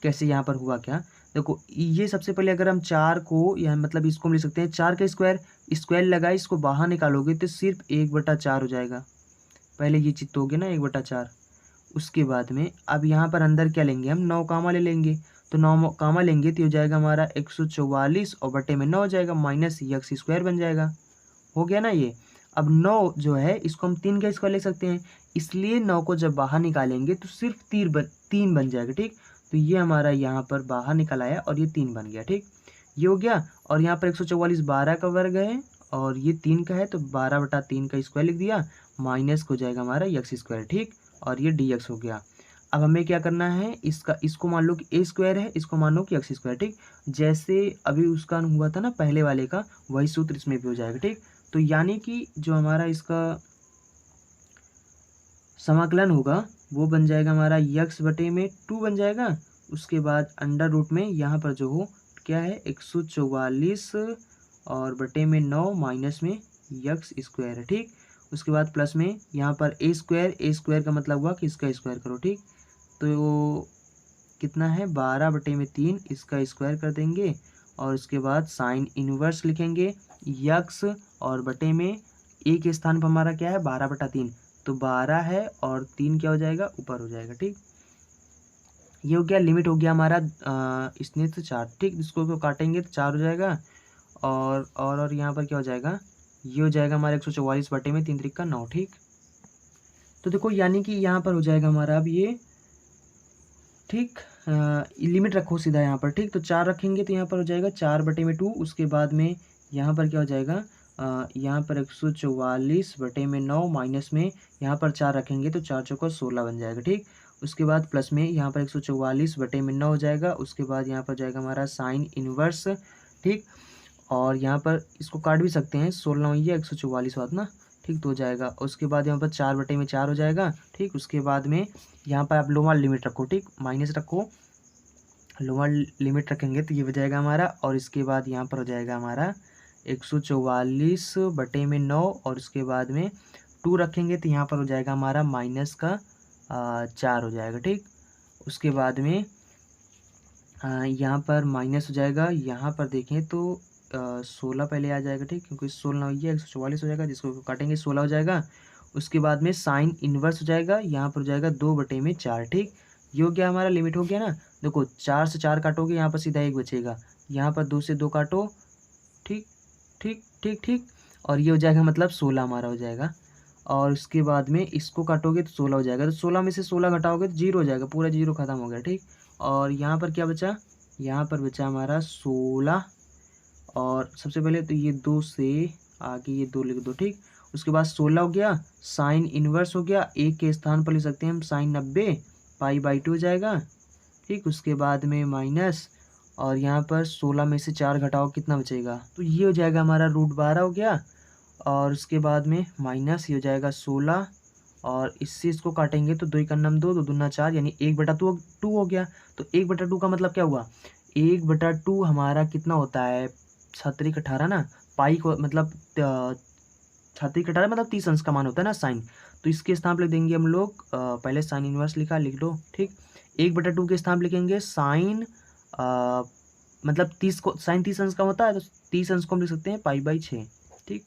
[SPEAKER 1] कैसे यहाँ पर हुआ क्या, देखो ये सबसे पहले अगर हम 4 को यहाँ मतलब इसको हम लिख सकते हैं 4 का स्क्वायर, स्क्वायर लगा इसको बाहर निकालोगे तो सिर्फ 1/4 हो जाएगा। पहले ये चित्त हो गया ना 1/4। उसके बाद में अब यहाँ पर अंदर क्या लेंगे हम, 9 कामा ले लेंगे। तो 9 कामा लेंगे तो हो जाएगा हमारा 144 और बटे में 9 हो जाएगा, माइनस यक्स स्क्वायर बन जाएगा। हो गया ना ये। अब 9 जो है इसको हम 3 का स्क्वायर ले सकते हैं, इसलिए 9 को जब बाहर निकालेंगे तो सिर्फ 3 बन जाएगा। ठीक, तो ये हमारा यहाँ पर बाहर निकल आया और ये 3 बन गया। ठीक, ये हो गया। और यहाँ पर 144 12 का वर्ग है और ये 3 का है, तो 12/3 का स्क्वायर लिख दिया, माइनस हो जाएगा हमारा यक्स स्क्वायर। ठीक, और ये dx हो गया। अब हमें क्या करना है, इसको मान लो कि ए स्क्वायर है, इसको मान लो कि एक्स स्क्वायर। ठीक, जैसे अभी उसका हुआ था ना पहले वाले का, वही सूत्र इसमें भी हो जाएगा। ठीक, तो यानी कि जो हमारा इसका समाकलन होगा वो बन जाएगा हमारा यक्स बटे में 2 बन जाएगा। उसके बाद अंडर रूट में यहाँ पर जो हो क्या है 144 और बटे में 9 माइनस में यक्स स्क्वायर है। ठीक, उसके बाद प्लस में यहाँ पर ए स्क्वायर का मतलब हुआ कि इसका स्क्वायर करो। ठीक, तो कितना है 12/3 इसका स्क्वायर कर देंगे और उसके बाद साइन इनवर्स लिखेंगे यक्स और बटे में ए के स्थान पर हमारा क्या है 12/3, तो 12 है और 3 क्या हो जाएगा ऊपर हो जाएगा। ठीक, ये हो गया, लिमिट हो गया हमारा इसने तो 4। ठीक, इसको काटेंगे तो 4 हो जाएगा और यहाँ पर क्या हो जाएगा, ये हो जाएगा हमारा 144 बटे में 3 त्रिक का 9। ठीक, तो देखो यानी कि यहाँ पर हो जाएगा हमारा अब ये। ठीक, लिमिट रखो सीधा यहाँ पर। ठीक, तो 4 रखेंगे तो यहाँ पर हो जाएगा 4/2। उसके बाद में यहाँ पर क्या हो जाएगा, यहाँ पर 144 बटे में 9 माइनस में यहाँ पर 4 रखेंगे तो 4 चौका 16 बन जाएगा। ठीक, उसके बाद प्लस में यहाँ पर 144 बटे में 9 हो जाएगा। उसके बाद यहाँ पर जाएगा हमारा साइन इनवर्स। ठीक, और यहाँ पर इसको काट भी सकते हैं, 16 ये 144 बात ना। ठीक, तो हो जाएगा। उसके बाद यहाँ पर 4/4 हो जाएगा। ठीक, उसके बाद में यहाँ पर आप लोअर लिमिट रखो। ठीक, माइनस रखो, लोअर लिमिट रखेंगे तो ये हो जाएगा हमारा। और इसके बाद यहाँ पर हो जाएगा हमारा 144 बटे में 9 और उसके बाद में 2 रखेंगे तो यहाँ पर हो जाएगा हमारा माइनस का 4 हो जाएगा। ठीक, उसके बाद में यहाँ पर माइनस हो जाएगा, यहाँ पर देखें तो 16 पहले आ जाएगा। ठीक, क्योंकि 16 ये 144 हो जाएगा, जिसको काटेंगे 16 हो जाएगा। उसके बाद में साइन इन्वर्स हो जाएगा, यहाँ पर हो जाएगा 2/4। ठीक, ये हो गया हमारा, लिमिट हो गया ना। देखो 4 से 4 काटोगे यहाँ पर सीधा 1 बचेगा, यहाँ पर 2 से 2 काटो। ठीक ठीक ठीक ठीक, और ये हो जाएगा मतलब 16 हमारा हो जाएगा। और उसके बाद में इसको काटोगे तो 16 हो जाएगा, तो 16 में से 16 घटाओगे तो 0 हो जाएगा, पूरा 0 खत्म हो गया। ठीक, और यहाँ पर क्या बचा, यहाँ पर बचा हमारा 16। और सबसे पहले तो ये 2 से आगे ये 2 लिख दो। ठीक, उसके बाद 16 हो गया, साइन इन्वर्स हो गया, एक के स्थान पर लिख सकते हैं हम साइन 90 पाई/2 हो जाएगा। ठीक, उसके बाद में माइनस, और यहाँ पर 16 में से 4 घटाओ कितना बचेगा, तो ये हो जाएगा हमारा √12 हो गया। और उसके बाद में माइनस ये हो जाएगा 16, और इससे इसको काटेंगे तो 2 × 2 2 दूना 4 यानी 1/2 हो गया। तो 1/2 का मतलब क्या हुआ, 1/2 हमारा कितना होता है 6 × 18 ना, पाई को मतलब 6 × 18 मतलब 30 अंश का मान होता है ना साइन। तो इसके स्थान पर लिख देंगे हम लोग, पहले साइन इनवर्स लिखा, लिख लो। ठीक, 1/2 के स्थान पर लिखेंगे साइन मतलब 30 को, साइन 30 अंश का होता है तो 30 अंश को हम लिख सकते हैं पाई/6। ठीक,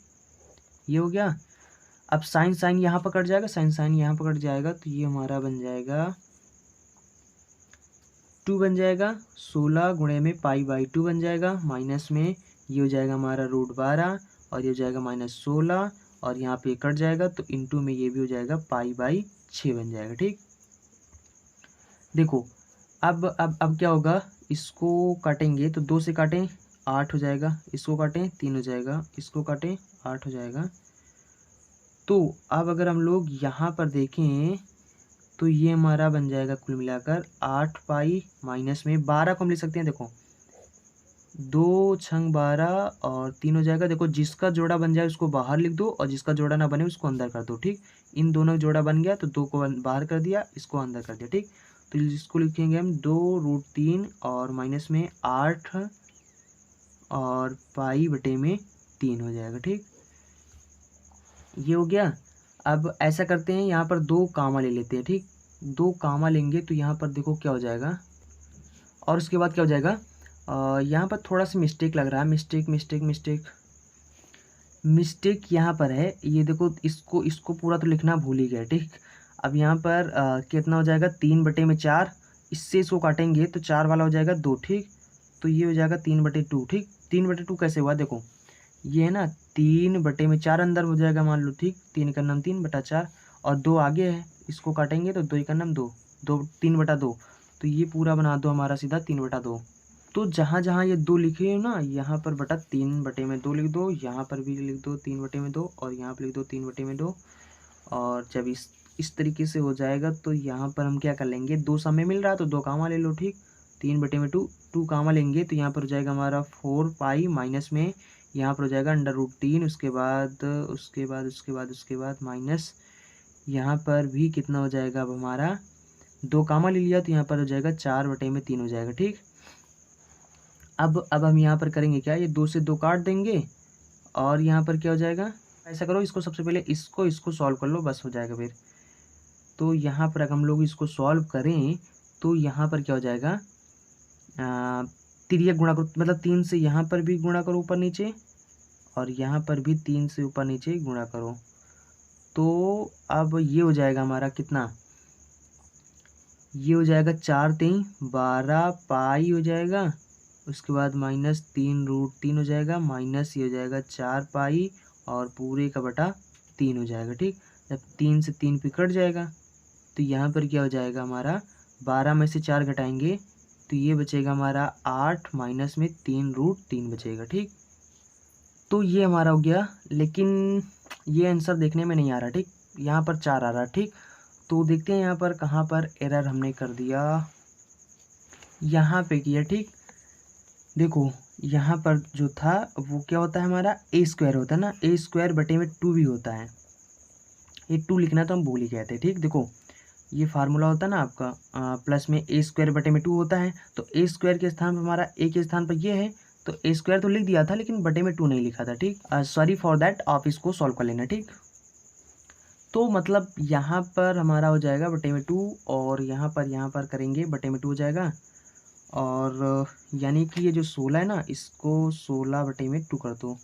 [SPEAKER 1] ये हो गया। अब साइन साइन यहाँ पर कट जाएगा, साइन साइन यहाँ पर कट जाएगा, तो ये हमारा बन जाएगा 2 बन जाएगा, 16 गुणे में पाई/2 बन जाएगा, माइनस में ये हो जाएगा हमारा √12 और ये हो जाएगा -16 और यहाँ पे कट जाएगा तो इनटू में ये भी हो जाएगा पाई/6 बन जाएगा। ठीक, देखो अब क्या होगा, इसको काटेंगे तो 2 से काटें 8 हो जाएगा, इसको काटें 3 हो जाएगा, इसको काटें 8 हो जाएगा। तो अब अगर हम लोग यहाँ पर देखें तो ये हमारा बन जाएगा कुल मिलाकर 8 पाई माइनस में 12 को हम लिख सकते हैं। देखो 2 छंग 12 और 3 हो जाएगा। देखो जिसका जोड़ा बन जाए उसको बाहर लिख दो और जिसका जोड़ा ना बने उसको अंदर कर दो। ठीक, इन दोनों का जोड़ा बन गया तो 2 को बाहर कर दिया, इसको अंदर कर दिया। ठीक, तो इसको लिखेंगे हम 2√3 और माइनस में 8 और पाई बटे में 3 हो जाएगा। ठीक, ये हो गया। अब ऐसा करते हैं, यहाँ पर 2 कामा ले लेते हैं। ठीक, 2 कामा लेंगे तो यहाँ पर देखो क्या हो जाएगा, और उसके बाद क्या हो जाएगा, यहाँ पर थोड़ा सा मिस्टेक लग रहा है, मिस्टेक यहाँ पर है। ये देखो, इसको पूरा तो लिखना भूल ही गए। ठीक, अब यहाँ पर कितना हो जाएगा, 3/4। इससे इसको काटेंगे तो 4 वाला हो जाएगा 2। ठीक, तो ये हो जाएगा 3/2। ठीक, 3/2 कैसे हुआ, देखो ये है ना, 3/4 अंदर हो जाएगा मान लो। ठीक, 3 का नाम 3/4 और 2 आगे है, इसको काटेंगे तो 2 का नाम 2, 3/2। तो ये पूरा बना दो हमारा सीधा 3/2। तो जहाँ जहाँ ये 2 लिखे हो ना, यहाँ पर बटा 3/2 लिख दो, यहाँ पर भी लिख दो 3/2 और यहाँ पर लिख दो 3/2। और जब इस तरीके से हो जाएगा तो यहाँ पर हम क्या कर लेंगे, 2 समय मिल रहा है तो 2 कामा ले लो। ठीक, 3/2, 2 कामा लेंगे तो यहाँ पर हो जाएगा हमारा 4 पाई, माइनस में यहाँ पर हो जाएगा √3। उसके बाद माइनस यहाँ पर भी कितना हो जाएगा, अब हमारा 2 कामा ले लिया तो यहाँ पर हो जाएगा 4/3 हो जाएगा। ठीक, अब हम यहाँ पर करेंगे क्या, ये 2 से 2 काट देंगे और यहाँ पर क्या हो जाएगा, ऐसा करो, इसको सबसे पहले इसको सॉल्व कर लो, बस हो जाएगा फिर। तो यहाँ पर अगर हम लोग इसको सॉल्व करें तो यहाँ पर क्या हो जाएगा, तिर्यक गुणा करो, मतलब 3 से यहाँ पर भी गुणा करो ऊपर नीचे, और यहाँ पर भी 3 से ऊपर नीचे गुणा करो। तो अब ये हो जाएगा हमारा कितना, ये हो जाएगा 4×3 12 पाई हो जाएगा। उसके बाद माइनस 3√3 हो जाएगा, माइनस ये हो जाएगा 4 पाई और पूरे का बटा 3 हो जाएगा। ठीक, जब 3 से 3 भी कट जाएगा तो यहाँ पर क्या हो जाएगा हमारा, 12 में से 4 घटाएंगे तो ये बचेगा हमारा 8 माइनस में 3√3 बचेगा। ठीक, तो ये हमारा हो गया, लेकिन ये आंसर देखने में नहीं आ रहा। ठीक, यहाँ पर 4 आ रहा। ठीक, तो देखते हैं यहाँ पर कहाँ पर एरर हमने कर दिया, यहाँ पे किया। ठीक, देखो यहाँ पर जो था वो क्या होता है हमारा, a² होता है ना, a²/2 भी होता है। ये 2 लिखना तो हम भूल ही गए थे। ठीक, देखो ये फार्मूला होता है ना आपका, प्लस में a²/2 होता है, तो a² के स्थान पर हमारा a के स्थान पर ये है, तो a² तो लिख दिया था लेकिन /2 नहीं लिखा था। ठीक, सॉरी फॉर दैट, आप इसको सॉल्व कर लेना। ठीक, तो मतलब यहाँ पर हमारा हो जाएगा /2 और यहाँ पर करेंगे /2 हो जाएगा, और यानी कि ये जो 16 है ना, इसको 16/2 कर दो।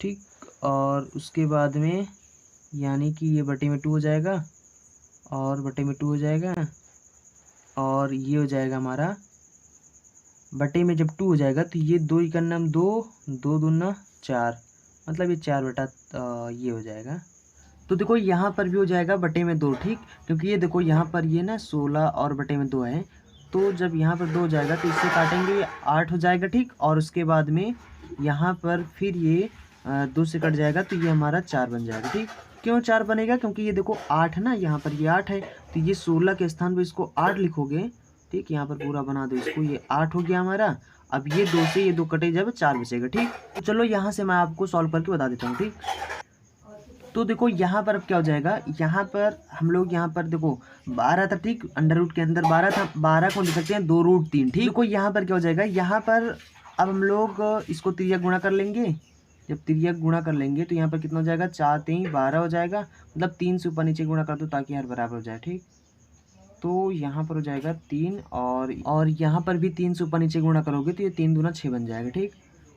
[SPEAKER 1] ठीक, और उसके बाद में यानी कि ये /2 हो जाएगा और /2 हो जाएगा, और ये हो जाएगा हमारा बटे में जब 2 हो जाएगा तो ये 2 का नाम 2, 2 दूना 4, मतलब ये 4 ये हो जाएगा। तो देखो यहाँ पर भी हो जाएगा /2। ठीक, क्योंकि ये देखो यहाँ पर ये ना 16 और /2 है, तो जब यहाँ पर 2 हो जाएगा तो इससे काटेंगे 8 हो जाएगा। ठीक, और उसके बाद में यहाँ पर फिर ये 2 से कट जाएगा तो ये हमारा 4 बन जाएगा। ठीक, क्यों 4 बनेगा, क्योंकि ये देखो 8 है ना, यहाँ पर ये 8 है, तो ये 16 के स्थान पर इसको 8 लिखोगे। ठीक, यहाँ पर पूरा बना दो इसको, ये 8 हो गया हमारा। अब ये 2 से ये 2 कटे जब 4 बचेगा। ठीक, तो चलो यहाँ से मैं आपको सॉल्व करके बता देता हूँ। ठीक, तो देखो यहाँ पर अब क्या हो जाएगा, यहाँ पर हम लोग यहाँ पर देखो 12 था। ठीक, अंडर के अंदर 12 था, 12 को लिख सकते हैं 2√3। ठीक, देखो यहाँ पर क्या हो जाएगा, यहाँ पर अब हम लोग इसको तिर्यक गुणा कर लेंगे। जब तिर्यक गुणा कर लेंगे तो यहाँ पर कितना हो जाएगा, 4×3 12 हो जाएगा, मतलब 3 से ऊपर नीचे गुणा कर दो ताकि हर बराबर हो जाए। ठीक, तो यहाँ पर हो जाएगा 3, और यहाँ पर भी 3 से ऊपर नीचे गुणा करोगे तो ये 3 दूना 6 बन जाएगा। ठीक,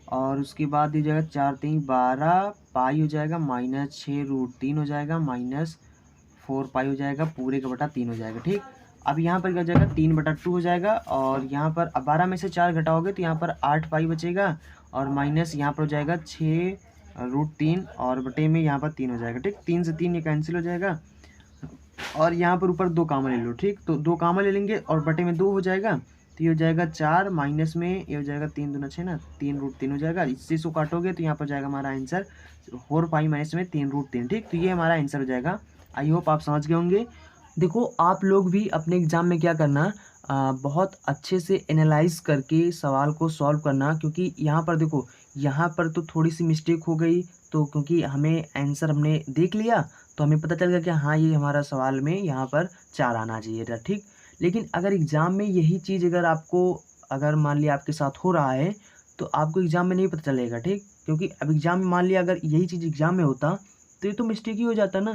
[SPEAKER 1] और उसके बाद हो जाएगा 4×3 12 पाई हो जाएगा, माइनस 6√3 हो जाएगा, माइनस 4 पाई हो जाएगा, पूरे का बटा 3 हो जाएगा। ठीक, अब यहाँ पर क्या हो जाएगा, 3/2 हो जाएगा, और यहाँ पर अब 12 में से 4 घटाओगे तो यहाँ पर 8 पाई बचेगा, और माइनस यहाँ पर हो जाएगा 6√3 और बटे में यहाँ पर 3 हो जाएगा। ठीक, 3 से 3 ये कैंसिल हो जाएगा, और यहाँ पर ऊपर 2 कामा ले लो। ठीक, तो 2 कामा ले लेंगे और बटे में 2 हो जाएगा, तो ये हो जाएगा 4, माइनस में ये हो जाएगा 3 दूना 6 ना, 3√3 हो जाएगा। इससे इसको काटोगे तो यहाँ पर जाएगा हमारा आंसर 4 पाई माइनस में 3√3। ठीक, तो ये हमारा आंसर हो जाएगा। आई होप आप समझ गए होंगे। देखो आप लोग भी अपने एग्ज़ाम में क्या करना, बहुत अच्छे से एनालाइज करके सवाल को सॉल्व करना, क्योंकि यहाँ पर देखो यहाँ पर तो थोड़ी सी मिस्टेक हो गई, तो क्योंकि हमें आंसर हमने देख लिया तो हमें पता चल गया कि हाँ ये हमारा सवाल में यहाँ पर 4 आना चाहिए था। ठीक, लेकिन अगर एग्ज़ाम में यही चीज़ अगर मान लिया आपके साथ हो रहा है तो आपको एग्ज़ाम में नहीं पता चलेगा। ठीक, क्योंकि अब एग्ज़ाम में मान लिया अगर यही चीज़ एग्ज़ाम में होता तो ये तो मिस्टेक ही हो जाता ना,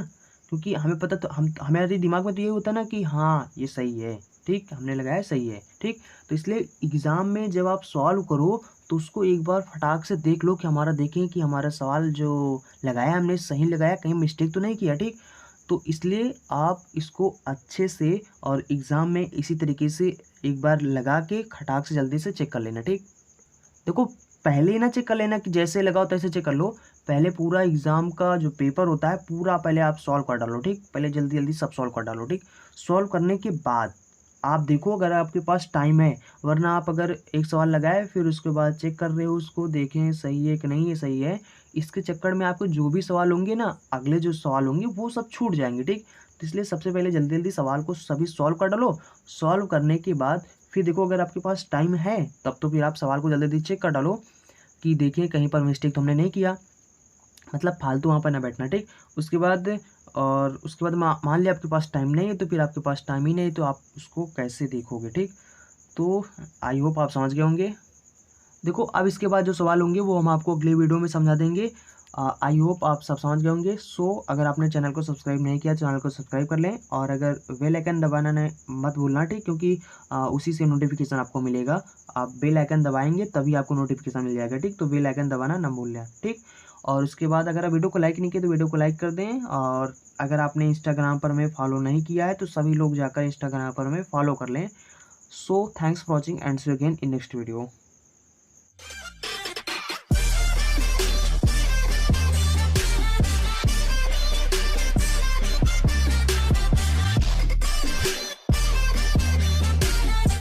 [SPEAKER 1] क्योंकि हमें पता तो हम हमारे दिमाग में तो ये होता ना कि हाँ ये सही है, ठीक हमने लगाया सही है, ठीक। तो इसलिए एग्ज़ाम में जब आप सॉल्व करो तो उसको एक बार फटाक से देख लो कि हमारा देखें कि हमारा सवाल जो लगाया हमने सही लगाया, कहीं मिस्टेक तो नहीं किया, ठीक। तो इसलिए आप इसको अच्छे से और एग्ज़ाम में इसी तरीके से एक बार लगा के खटाक से जल्दी से चेक कर लेना, ठीक। देखो पहले ही ना चेक कर लेना कि जैसे लगाओ तैसे चेक कर लो, पहले पूरा एग्ज़ाम का जो पेपर होता है पूरा पहले आप सॉल्व कर डालो, ठीक। पहले जल्दी-जल्दी सब सॉल्व कर डालो, ठीक। सॉल्व करने के बाद आप देखो अगर आपके पास टाइम है, वरना आप अगर एक सवाल लगाए फिर उसके बाद चेक कर रहे हो उसको, देखें सही है कि नहीं ये सही है, इसके चक्कर में आपको जो भी सवाल होंगे ना, अगले जो सवाल होंगे वो सब छूट जाएँगे, ठीक। तो इसलिए सबसे पहले जल्दी-जल्दी सवाल को सभी सॉल्व कर डालो, सॉल्व करने के बाद फिर देखो अगर आपके पास टाइम है, तब तो फिर आप सवाल को जल्दी-जल्दी चेक कर डालो कि देखिए कहीं पर मिस्टेक तो हमने नहीं किया, मतलब फालतू वहाँ पर ना बैठना, ठीक। उसके बाद और उसके बाद मान लिया आपके पास टाइम नहीं है, तो फिर आपके पास टाइम ही नहीं तो आप उसको कैसे देखोगे, ठीक। तो आई होप आप समझ गए होंगे। देखो अब इसके बाद जो सवाल होंगे वो हम आपको अगले वीडियो में समझा देंगे। आई होप आप सब समझ गए होंगे। सो अगर आपने चैनल को सब्सक्राइब नहीं किया, चैनल को सब्सक्राइब कर लें और अगर बेल आइकन दबाना नहीं मत भूलना, ठीक, क्योंकि उसी से नोटिफिकेशन आपको मिलेगा। आप बेल आइकन दबाएंगे तभी आपको नोटिफिकेशन मिल जाएगा, ठीक। तो बेल आइकन दबाना ना भूलना, ठीक। और उसके बाद अगर आप वीडियो को लाइक नहीं किए तो वीडियो को लाइक कर दें, और अगर आपने इंस्टाग्राम पर हमें फॉलो नहीं किया है तो सभी लोग जाकर इंस्टाग्राम पर हमें फॉलो कर लें। So thanks for watching and see you again in next video.